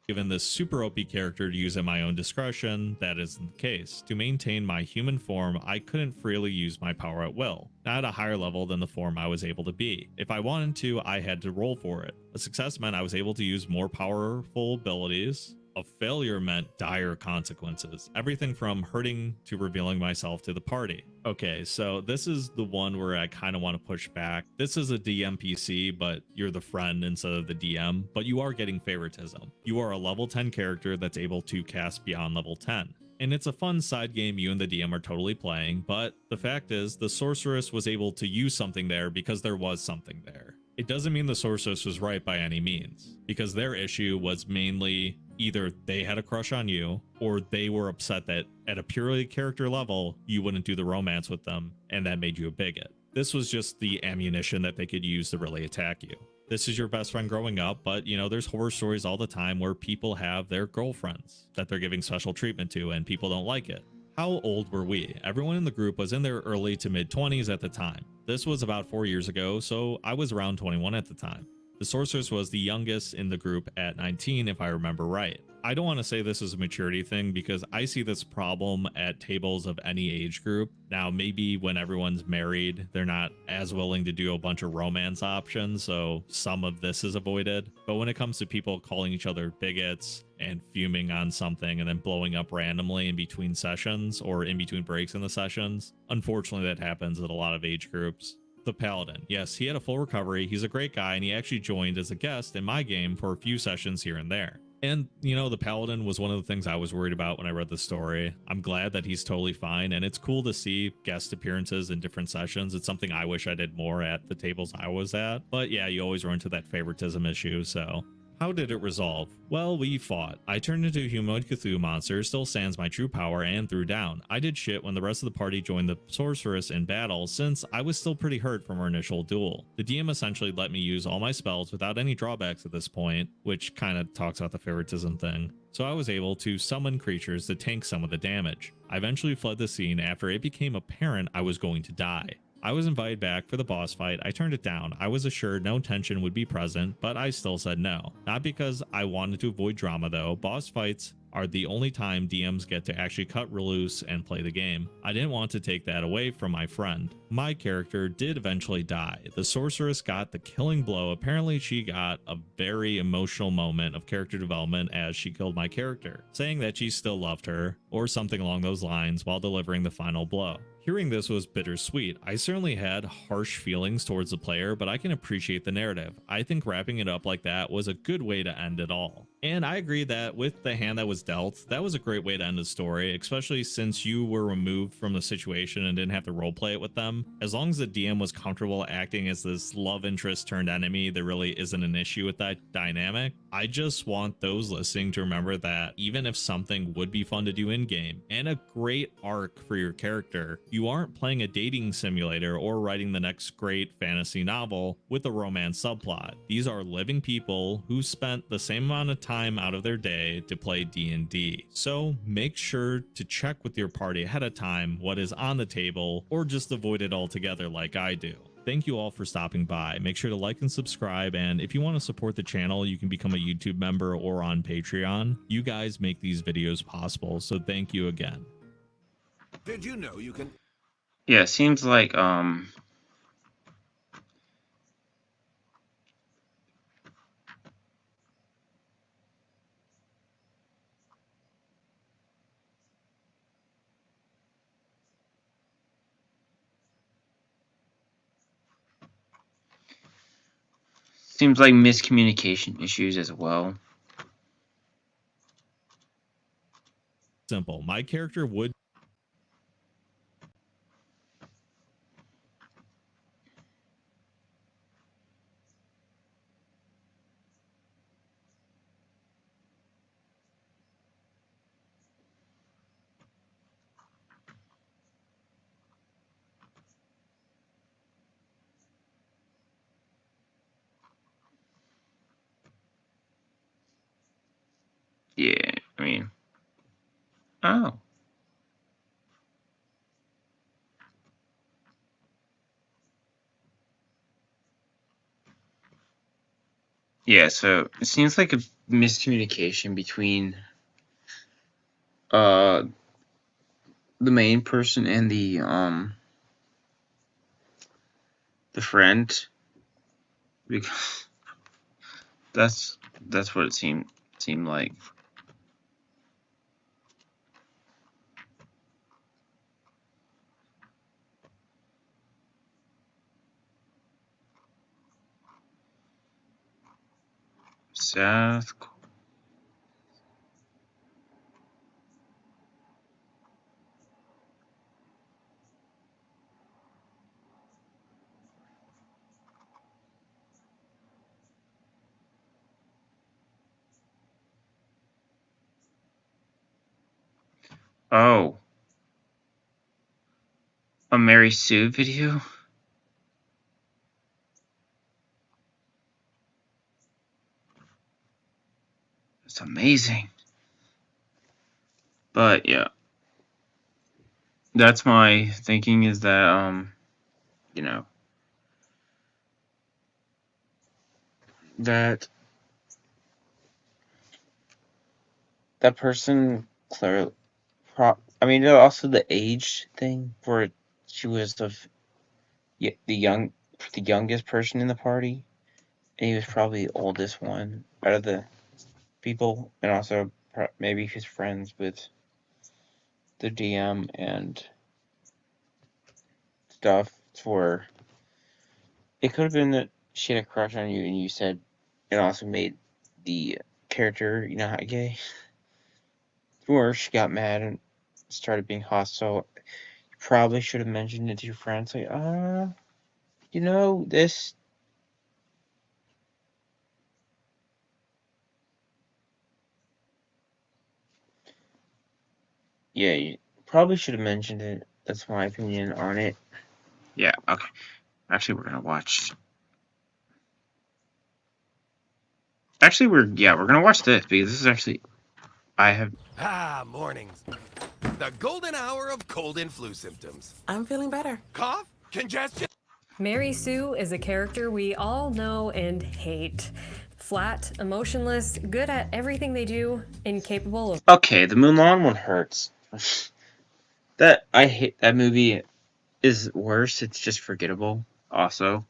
Speaker 13: Given this super OP character to use at my own discretion, that isn't the case. To maintain my human form, I couldn't freely use my power at will, not at a higher level than the form I was able to be. If I wanted to, I had to roll for it. A success meant I was able to use more powerful abilities. A failure meant dire consequences. Everything from hurting to revealing myself to the party. Okay, so this is the one where I kind of want to push back. This is a DM PC, but you're the friend instead of the DM, but you are getting favoritism. You are a level 10 character that's able to cast beyond level 10. And it's a fun side game you and the DM are totally playing, but the fact is the sorceress was able to use something there because there was something there. It doesn't mean the sorceress was right by any means, because their issue was mainly either they had a crush on you or they were upset that at a purely character level, you wouldn't do the romance with them and that made you a bigot. This was just the ammunition that they could use to really attack you. This is your best friend growing up, but you know, there's horror stories all the time where people have their girlfriends that they're giving special treatment to and people don't like it. How old were we? Everyone in the group was in their early to mid 20s at the time. This was about 4 years ago, so I was around 21 at the time. The sorceress was the youngest in the group at 19, if I remember right. I don't want to say this is a maturity thing because I see this problem at tables of any age group. Now, maybe when everyone's married, they're not as willing to do a bunch of romance options, so some of this is avoided. But when it comes to people calling each other bigots and fuming on something and then blowing up randomly in between sessions or in between breaks in the sessions, unfortunately that happens at a lot of age groups. The Paladin. Yes, he had a full recovery. He's a great guy, and he actually joined as a guest in my game for a few sessions here and there. And, you know, the Paladin was one of the things I was worried about when I read the story. I'm glad that he's totally fine, and it's cool to see guest appearances in different sessions. It's something I wish I did more at the tables I was at. But yeah, you always run into that favoritism issue, so... How did it resolve? Well, we fought. I turned into a humanoid Cthulhu monster, still sans my true power, and threw down. I did shit when the rest of the party joined the sorceress in battle, since I was still pretty hurt from our initial duel. The DM essentially let me use all my spells without any drawbacks at this point, which kind of talks about the favoritism thing. So I was able to summon creatures to tank some of the damage. I eventually fled the scene after it became apparent I was going to die. I was invited back for the boss fight. I turned it down. I was assured no tension would be present, but I still said no. Not because I wanted to avoid drama though. Boss fights are the only time DMs get to actually cut loose and play the game. I didn't want to take that away from my friend. My character did eventually die. The sorceress got the killing blow. Apparently she got a very emotional moment of character development as she killed my character, saying that she still loved her, or something along those lines, while delivering the final blow. Hearing this was bittersweet. I certainly had harsh feelings towards the player, but I can appreciate the narrative. I think wrapping it up like that was a good way to end it all. And I agree that with the hand that was dealt, that was a great way to end the story, especially since you were removed from the situation and didn't have to roleplay it with them. As long as the DM was comfortable acting as this love interest turned enemy, there really isn't an issue with that dynamic. I just want those listening to remember that even if something would be fun to do in-game and a great arc for your character, you aren't playing a dating simulator or writing the next great fantasy novel with a romance subplot. These are living people who spent the same amount of time out of their day to play D&D. So make sure to check with your party ahead of time what is on the table, or just avoid it altogether like I do. Thank you all for stopping by. Make sure to like and subscribe, and if you want to support the channel, you can become a YouTube member or on Patreon. You guys make these videos possible, so thank you again.
Speaker 14: Did you know you can...
Speaker 9: Yeah, it seems like Seems like miscommunication issues as well.
Speaker 13: Simple. My character would.
Speaker 9: Yeah, I mean, oh. Yeah, so it seems like a miscommunication between the main person and the friend, because that's what it seemed like. Seth. Oh, a Mary Sue video? It's amazing. But yeah. That's my thinking, is that you know, that person clearly I mean, also the age thing, where she was the youngest person in the party, and he was probably the oldest one out of the people, and also maybe he's friends with the DM and stuff. For it could have been that she had a crush on you, and you said it also made the character, you know, how gay, or she got mad and started being hostile. You probably should have mentioned it to your friends, like, you know, this. Yeah, you probably should have mentioned it. That's my opinion on it. Yeah, okay. Actually, we're gonna watch. Actually, we're gonna watch this, because this is actually, I have.
Speaker 15: Mornings. The golden hour of cold and flu symptoms.
Speaker 16: I'm feeling better.
Speaker 15: Cough? Congestion?
Speaker 16: Mary Sue is a character we all know and hate. Flat, emotionless, good at everything they do, incapable of...
Speaker 9: Okay, the Mulan one hurts. That, I hate that movie. Is worse. It's just forgettable. Also,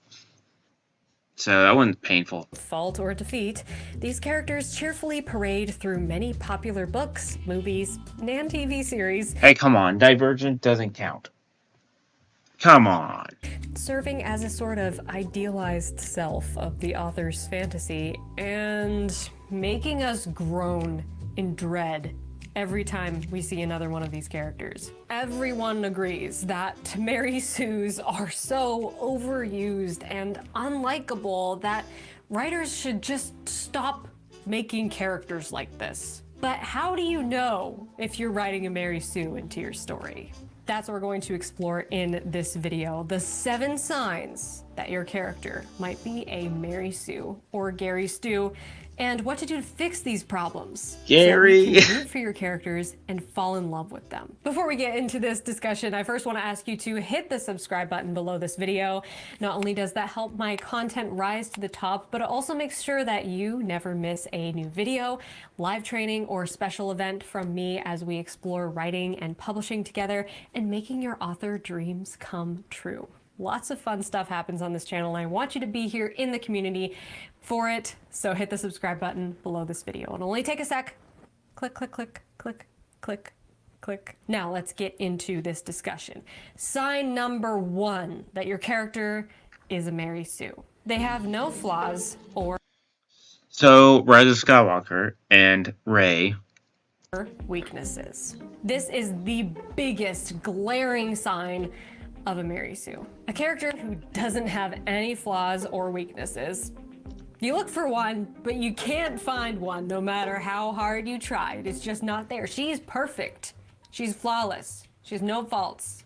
Speaker 9: so that one's painful.
Speaker 16: Fault or defeat, these characters cheerfully parade through many popular books, movies, and TV series.
Speaker 9: Hey, come on, Divergent doesn't count. Come on.
Speaker 16: Serving as a sort of idealized self of the author's fantasy and making us groan in dread every time we see another one of these characters. Everyone agrees that Mary Sues are so overused and unlikable that writers should just stop making characters like this. But how do you know if you're writing a Mary Sue into your story? That's what we're going to explore in this video. The 7 signs that your character might be a Mary Sue or Gary Stu, and what to do to fix these problems.
Speaker 9: Gary!
Speaker 16: So that you can root for your characters and fall in love with them. Before we get into this discussion, I first want to ask you to hit the subscribe button below this video. Not only does that help my content rise to the top, but it also makes sure that you never miss a new video, live training, or special event from me as we explore writing and publishing together and making your author dreams come true. Lots of fun stuff happens on this channel, and I want you to be here in the community for it. So hit the subscribe button below this video. It'll only take a sec. Click, click, click, click, click, click. Now let's get into this discussion. Sign number 1 that your character is a Mary Sue. They have no flaws or
Speaker 9: So, Rise of Skywalker and Rey.
Speaker 16: weaknesses. This is the biggest glaring sign of a Mary Sue. A character who doesn't have any flaws or weaknesses. You look for one, but you can't find one no matter how hard you try. It's just not there. She's perfect. She's flawless. She has no faults.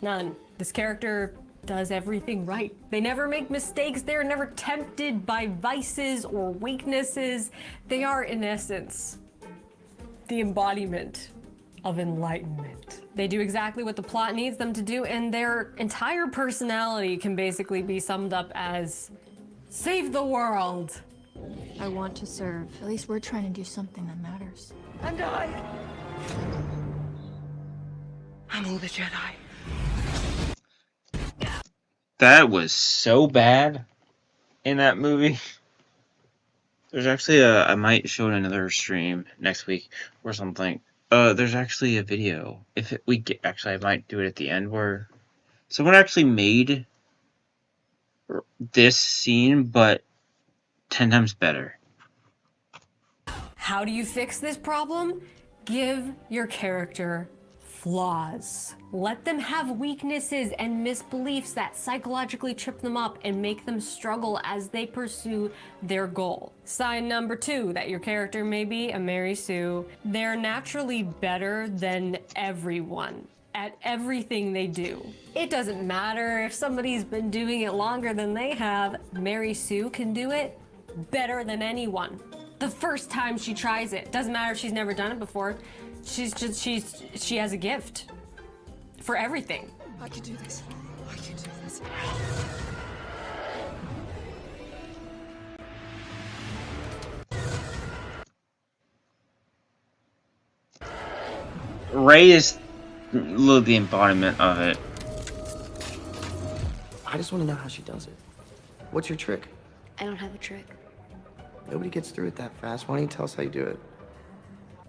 Speaker 16: None. This character does everything right. They never make mistakes. They're never tempted by vices or weaknesses. They are, in essence, the embodiment of enlightenment. They do exactly what the plot needs them to do, and their entire personality can basically be summed up as save the world.
Speaker 17: I want to serve. At least we're trying to do something that matters.
Speaker 7: And I'm all the Jedi.
Speaker 9: That was so bad in that movie. There's actually I might show it in another stream next week or something. There's actually a video. Actually, I might do it at the end where someone actually made this scene, but 10 times better.
Speaker 16: How do you fix this problem? Give your character flaws. Let them have weaknesses and misbeliefs that psychologically trip them up and make them struggle as they pursue their goal. Sign number 2 that your character may be a Mary Sue. They're naturally better than everyone at everything they do. It doesn't matter if somebody's been doing it longer than they have. Mary Sue can do it better than anyone. The first time she tries it, doesn't matter if she's never done it before. She has a gift for everything.
Speaker 17: I can do this. I can do this.
Speaker 9: Rey is literally the embodiment of it.
Speaker 18: I just want to know how she does it. What's your trick?
Speaker 17: I don't have a trick.
Speaker 18: Nobody gets through it that fast. Why don't you tell us how you do it?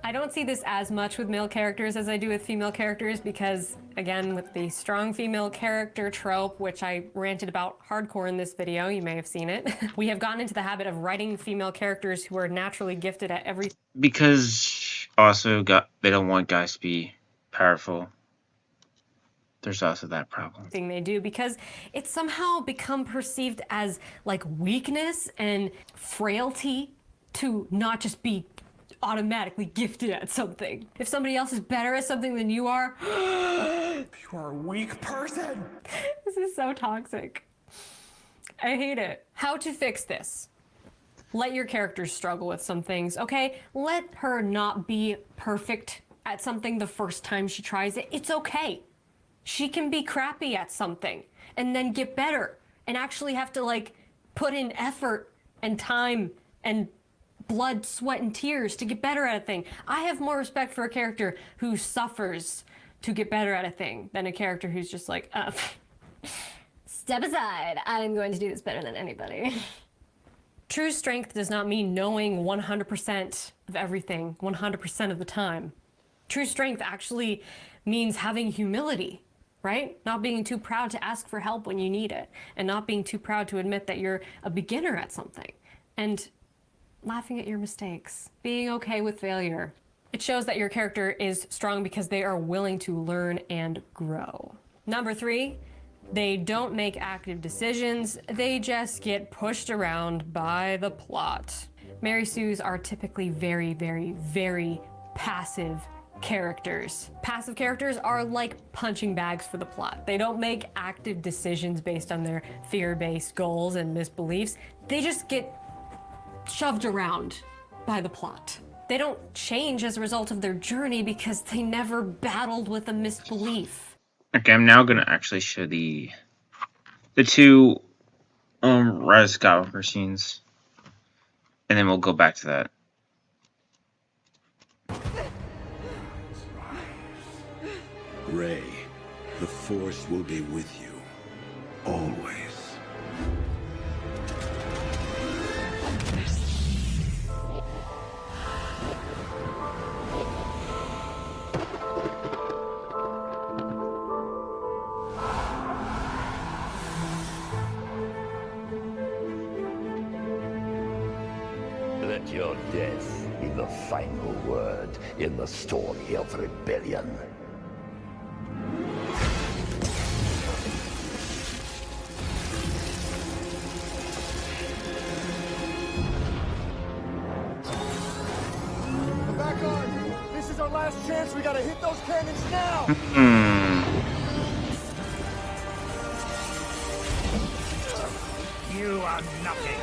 Speaker 16: I don't see this as much with male characters as I do with female characters because, again, with the strong female character trope, which I ranted about hardcore in this video, you may have seen it, we have gotten into the habit of writing female characters who are naturally gifted at everything.
Speaker 9: Because also they don't want guys to be powerful. There's also that problem.
Speaker 16: Thing they do because it's somehow become perceived as like weakness and frailty to not just be automatically gifted at something. If somebody else is better at something than you are,
Speaker 18: you are a weak person.
Speaker 16: This is so toxic. I hate it. How to fix this? Let your characters struggle with some things, okay? Let her not be perfect at something the first time she tries it. It's okay. She can be crappy at something and then get better and actually have to like put in effort and time and blood, sweat, and tears to get better at a thing. I have more respect for a character who suffers to get better at a thing than a character who's just like, step aside, I'm going to do this better than anybody. True strength does not mean knowing 100% of everything 100% of the time. True strength actually means having humility, right? Not being too proud to ask for help when you need it, and not being too proud to admit that you're a beginner at something, and laughing at your mistakes, being okay with failure. It shows that your character is strong because they are willing to learn and grow. Number 3, they don't make active decisions, they just get pushed around by the plot. Mary Sues are typically very, very, very passive characters. Passive characters are like punching bags for the plot. They don't make active decisions based on their fear-based goals and misbeliefs. They just get shoved around by the plot. They don't change as a result of their journey because they never battled with a misbelief.
Speaker 9: Okay, I'm now gonna actually show the 2 Rise of Skywalker scenes, and then we'll go back to that.
Speaker 19: Rey, the Force will be with you, always. Let your death be the final word in the story of rebellion.
Speaker 7: Back on! This is our last chance. We gotta hit those cannons now!
Speaker 20: You are nothing.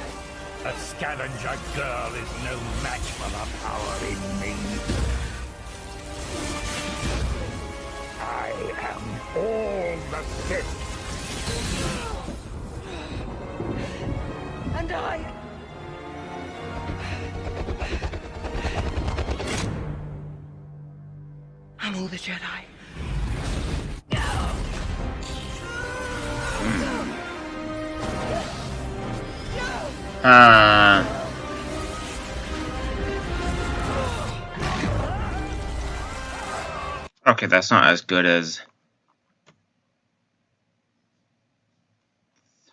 Speaker 20: A scavenger girl is no match for the power in me. I am all the Sith.
Speaker 7: And I... I'm all the Jedi.
Speaker 9: Okay, that's not as good as...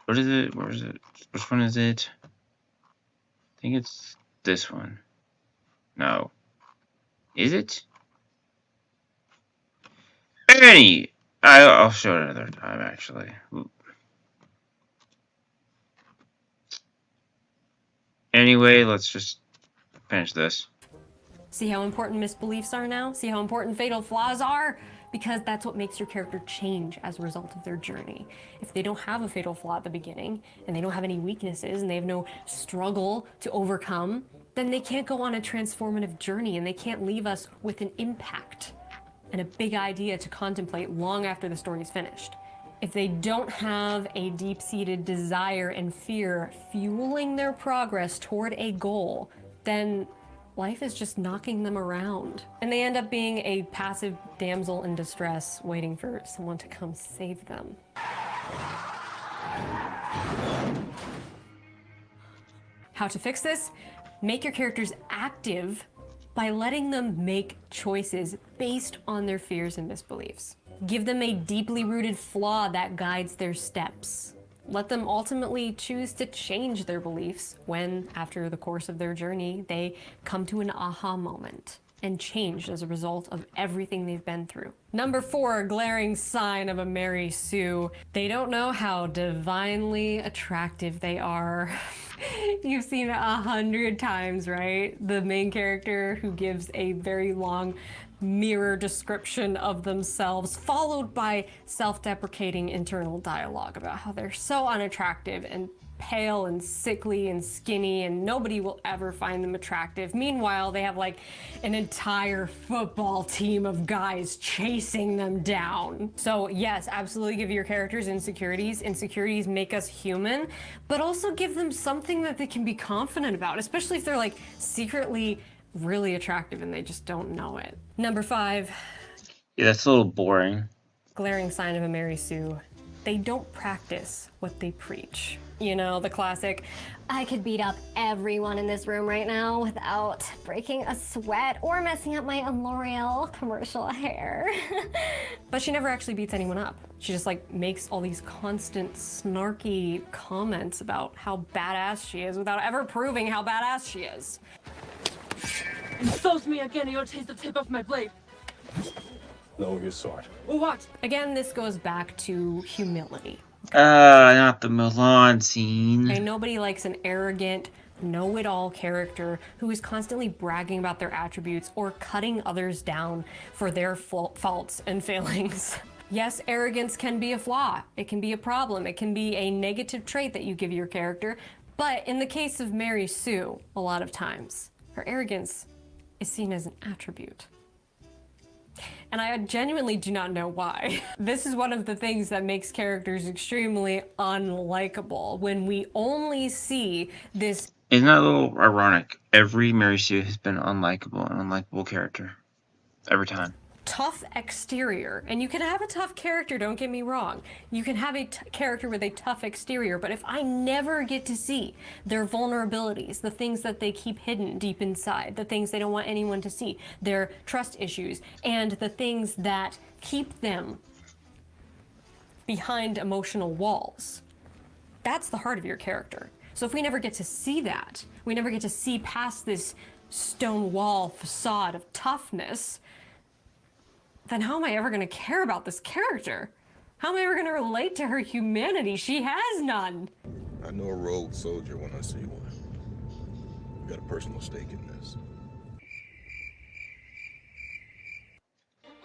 Speaker 9: What is it? Where is it? Which one is it? I think it's this one. No. Is it? I'll show it another time, actually. Ooh. Anyway, let's just finish this.
Speaker 16: See how important misbeliefs are now? See how important fatal flaws are? Because that's what makes your character change as a result of their journey. If they don't have a fatal flaw at the beginning, and they don't have any weaknesses, and they have no struggle to overcome, then they can't go on a transformative journey, and they can't leave us with an impact and a big idea to contemplate long after the story is finished. If they don't have a deep-seated desire and fear fueling their progress toward a goal, then life is just knocking them around. And they end up being a passive damsel in distress waiting for someone to come save them. How to fix this? Make your characters active by letting them make choices based on their fears and misbeliefs. Give them a deeply rooted flaw that guides their steps. Let them ultimately choose to change their beliefs when, after the course of their journey, they come to an aha moment and change as a result of everything they've been through. Number 4, glaring sign of a Mary Sue. They don't know how divinely attractive they are. You've seen it 100 times, right? The main character who gives a very long mirror description of themselves, followed by self-deprecating internal dialogue about how they're so unattractive and pale and sickly and skinny and nobody will ever find them attractive. Meanwhile, they have like an entire football team of guys chasing them down. So yes, absolutely give your characters insecurities. Insecurities make us human, but also give them something that they can be confident about, especially if they're like secretly really attractive and they just don't know it. Number 5.
Speaker 9: Yeah, that's a little boring.
Speaker 16: Glaring sign of a Mary Sue. They don't practice what they preach. You know, the classic,
Speaker 21: I could beat up everyone in this room right now without breaking a sweat or messing up my L'Oreal commercial hair.
Speaker 16: But she never actually beats anyone up. She just like makes all these constant snarky comments about how badass she is without ever proving how badass she is.
Speaker 22: Insult me again, you'll taste the tip of my blade.
Speaker 19: Lower your sword.
Speaker 22: Or what?
Speaker 16: Again, this goes back to humility.
Speaker 9: Not the Milan scene.
Speaker 16: Okay, nobody likes an arrogant, know-it-all character who is constantly bragging about their attributes or cutting others down for their faults and failings. Yes, arrogance can be a flaw. It can be a problem. It can be a negative trait that you give your character. But in the case of Mary Sue, a lot of times, her arrogance is seen as an attribute. And I genuinely do not know why. This is one of the things that makes characters extremely unlikable, when we only see this.
Speaker 9: Isn't that a little ironic? Every Mary Sue has been unlikable, an unlikable character. Every time.
Speaker 16: Tough exterior, and you can have a tough character, don't get me wrong. You can have a character with a tough exterior, but if I never get to see their vulnerabilities, the things that they keep hidden deep inside, the things they don't want anyone to see, their trust issues, and the things that keep them behind emotional walls, that's the heart of your character. So if we never get to see that, we never get to see past this stone wall facade of toughness, then how am I ever going to care about this character? How am I ever going to relate to her humanity? She has none.
Speaker 1: I know a rogue soldier when I see one. You got a personal stake in this.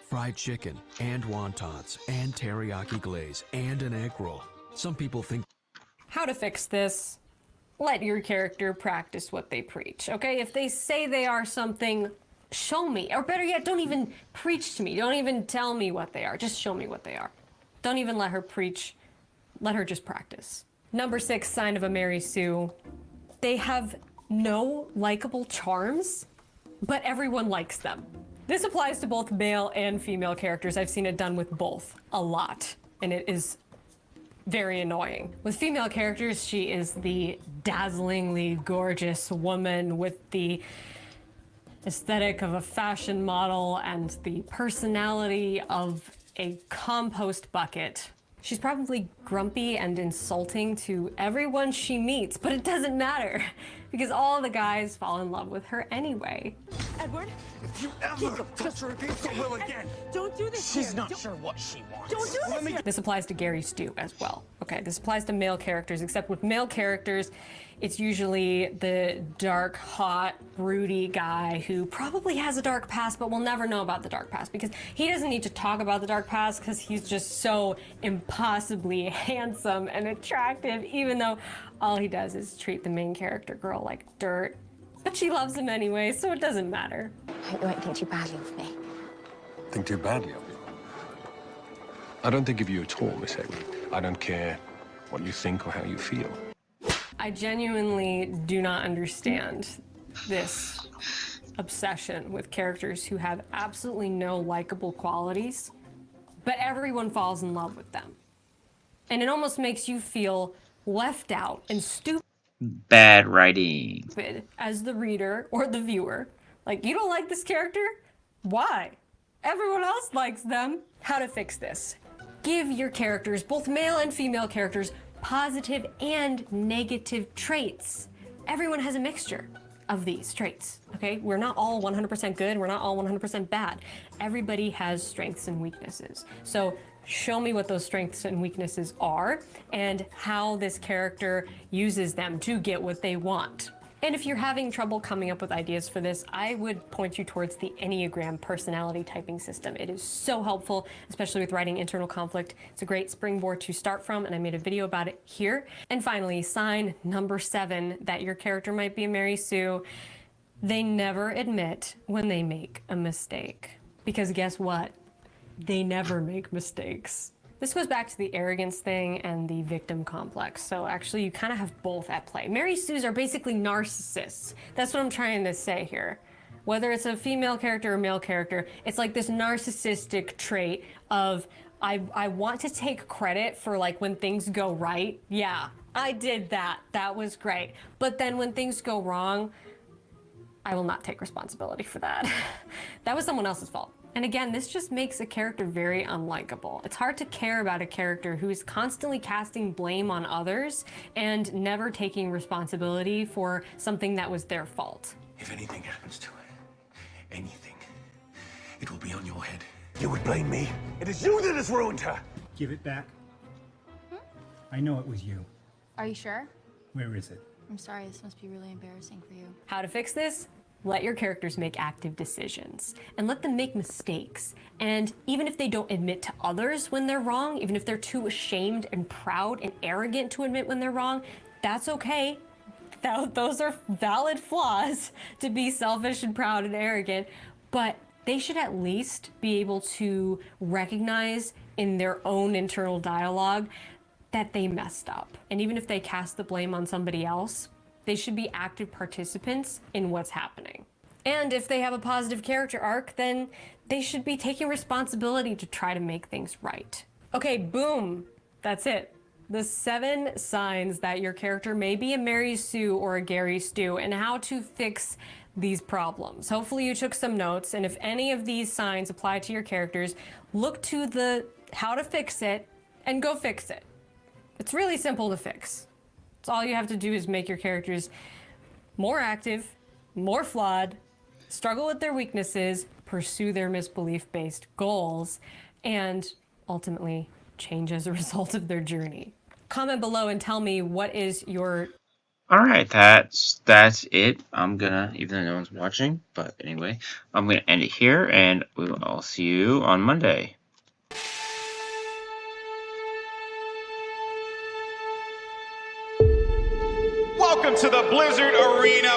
Speaker 5: Fried chicken, and wontons, and teriyaki glaze, and an egg roll. Some people think...
Speaker 16: How to fix this? Let your character practice what they preach, okay? If they say they are something, show me. Or better yet, don't even preach to me. Don't even tell me what they are. Just show me what they are. Don't even let her preach. Let her just practice. Number 6 sign of a Mary Sue. They have no likable charms, but everyone likes them. This applies to both male and female characters. I've seen it done with both a lot, and it is very annoying. With female characters, she is the dazzlingly gorgeous woman with the aesthetic of a fashion model and the personality of a compost bucket. She's probably grumpy and insulting to everyone she meets, but it doesn't matter because all the guys fall in love with her anyway.
Speaker 22: Edward?
Speaker 15: If you ever touch her against the will again,
Speaker 22: Don't do this
Speaker 15: she's
Speaker 22: here.
Speaker 15: not
Speaker 22: Don't-
Speaker 15: sure what she wants.
Speaker 22: Don't do this here.
Speaker 16: This applies to Gary Stu as well. Okay, this applies to male characters, except with male characters, it's usually the dark, hot, broody guy who probably has a dark past, but we'll never know about the dark past because he doesn't need to talk about the dark past because he's just so impossibly handsome and attractive, even though all he does is treat the main character girl like dirt. But she loves him anyway, so it doesn't matter.
Speaker 23: I hope you won't think too badly of me.
Speaker 1: Think too badly of you? I don't think of you at all, Miss Hayward. I don't care what you think or how you feel.
Speaker 16: I genuinely do not understand this obsession with characters who have absolutely no likable qualities, but everyone falls in love with them. And it almost makes you feel left out and stupid
Speaker 9: Bad writing.
Speaker 16: as the reader or the viewer. Like, you don't like this character? Why? Everyone else likes them. How to fix this? Give your characters, both male and female characters, positive and negative traits. Everyone has a mixture of these traits, okay? We're not all 100% good, we're not all 100% bad. Everybody has strengths and weaknesses. So show me what those strengths and weaknesses are and how this character uses them to get what they want. And if you're having trouble coming up with ideas for this, I would point you towards the Enneagram personality typing system. It is so helpful, especially with writing internal conflict. It's a great springboard to start from, and I made a video about it here. And finally, sign number 7 that your character might be a Mary Sue. They never admit when they make a mistake. Because guess what? They never make mistakes. This goes back to the arrogance thing and the victim complex. So actually you kind of have both at play. Mary Sues are basically narcissists. That's what I'm trying to say here. Whether it's a female character or male character, it's like this narcissistic trait of I want to take credit for like when things go right. Yeah, I did that. That was great. But then when things go wrong, I will not take responsibility for that. That was someone else's fault. And again, this just makes a character very unlikable. It's hard to care about a character who is constantly casting blame on others and never taking responsibility for something that was their fault.
Speaker 15: If anything happens to her, anything, it will be on your head. You would blame me. It is you that has ruined her.
Speaker 24: Give it back. I know it was you.
Speaker 17: Are you sure?
Speaker 24: Where is it?
Speaker 17: I'm sorry, this must be really embarrassing for you.
Speaker 16: How to fix this? Let your characters make active decisions and let them make mistakes. And even if they don't admit to others when they're wrong, even if they're too ashamed and proud and arrogant to admit when they're wrong, that's okay. Those are valid flaws, to be selfish and proud and arrogant, but they should at least be able to recognize in their own internal dialogue that they messed up. And even if they cast the blame on somebody else, they should be active participants in what's happening. And if they have a positive character arc, then they should be taking responsibility to try to make things right. Okay, boom, that's it. The 7 signs that your character may be a Mary Sue or a Gary Stu and how to fix these problems. Hopefully you took some notes, and if any of these signs apply to your characters, look to the how to fix it and go fix it. It's really simple to fix. It's all you have to do is make your characters more active, more flawed, struggle with their weaknesses, pursue their misbelief-based goals, and ultimately change as a result of their journey. Comment below and tell me what is your...
Speaker 9: All right, that's it. I'm gonna, even though no one's watching, but anyway, I'm gonna end it here, and we will all see you on Monday.
Speaker 3: Welcome to the Blizzard Arena.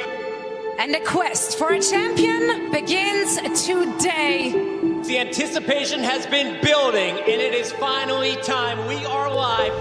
Speaker 2: And the quest for a champion begins today.
Speaker 4: The anticipation has been building, and it is finally time. We are live.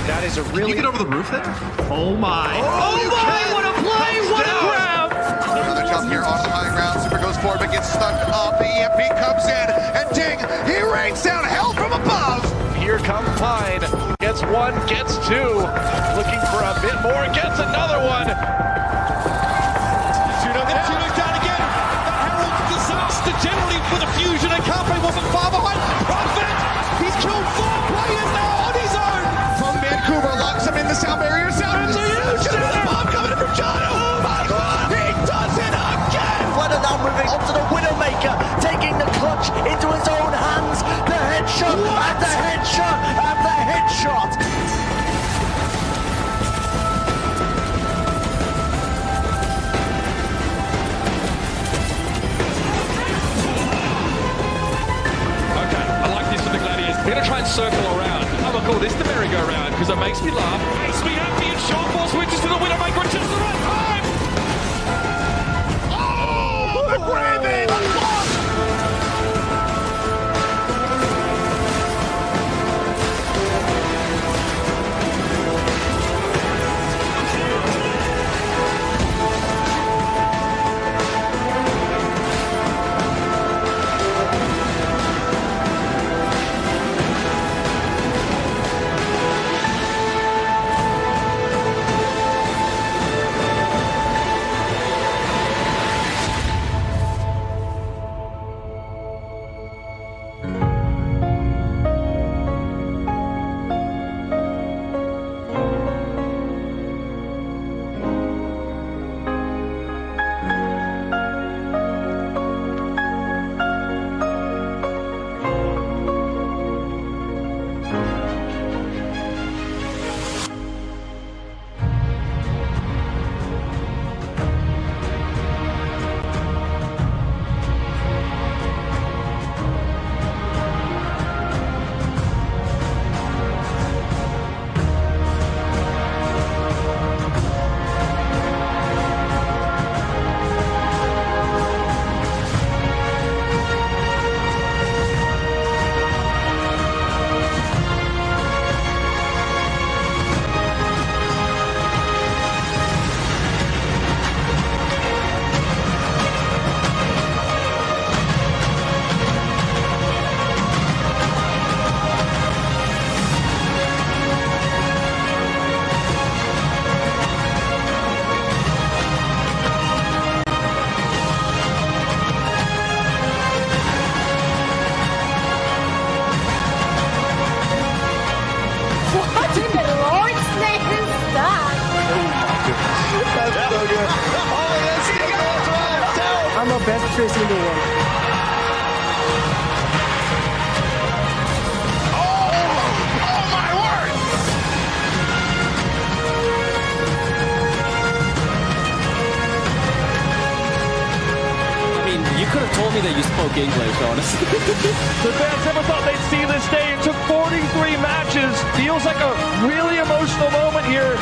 Speaker 3: That is a really...
Speaker 6: Can you get over the roof there? Oh my.
Speaker 3: Oh my, what a play, what a grab!
Speaker 6: Another jump here off the high ground. Super goes forward, but gets stuck up. The EMP comes in, and ding, he rains down hell from above.
Speaker 3: Here comes Pine. Gets one, gets two. Looking for a bit more, gets another one. Tuno's down again. That heralds disaster generally for the Fusion, and Carpe wasn't far behind. Prophet, he's killed 4 players now on his own.
Speaker 6: From Vancouver, locks him in the sound barrier. Sound
Speaker 3: It's a huge
Speaker 6: the bomb coming in from John. Oh my God, he does it again.
Speaker 7: Flutter now moving onto the Widowmaker, taking the clutch into his own hands. The headshot and the headshot and the headshot.
Speaker 3: Okay, I like this for the Gladiators. They're going to try and circle around. I'm going to call this the merry-go-round because it makes me laugh. Makes me happy, and Sean Paul switches to the Widowmaker at just the right time. Oh, the Gravy!
Speaker 18: I'm the best Tracy in the world.
Speaker 3: Oh my word!
Speaker 12: I mean, you could have told me that you spoke English, honestly.
Speaker 3: The fans never thought they'd see this day. It took 43 matches. Feels like a really emotional moment here.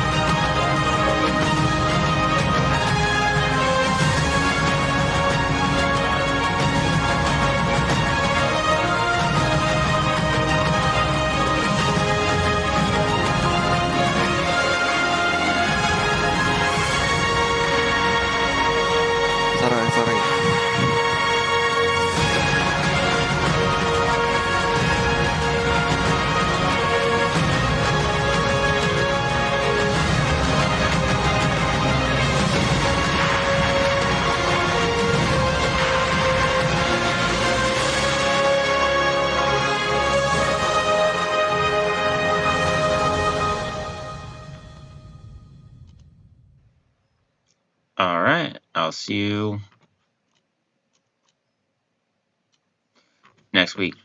Speaker 9: All right. I'll see you next week.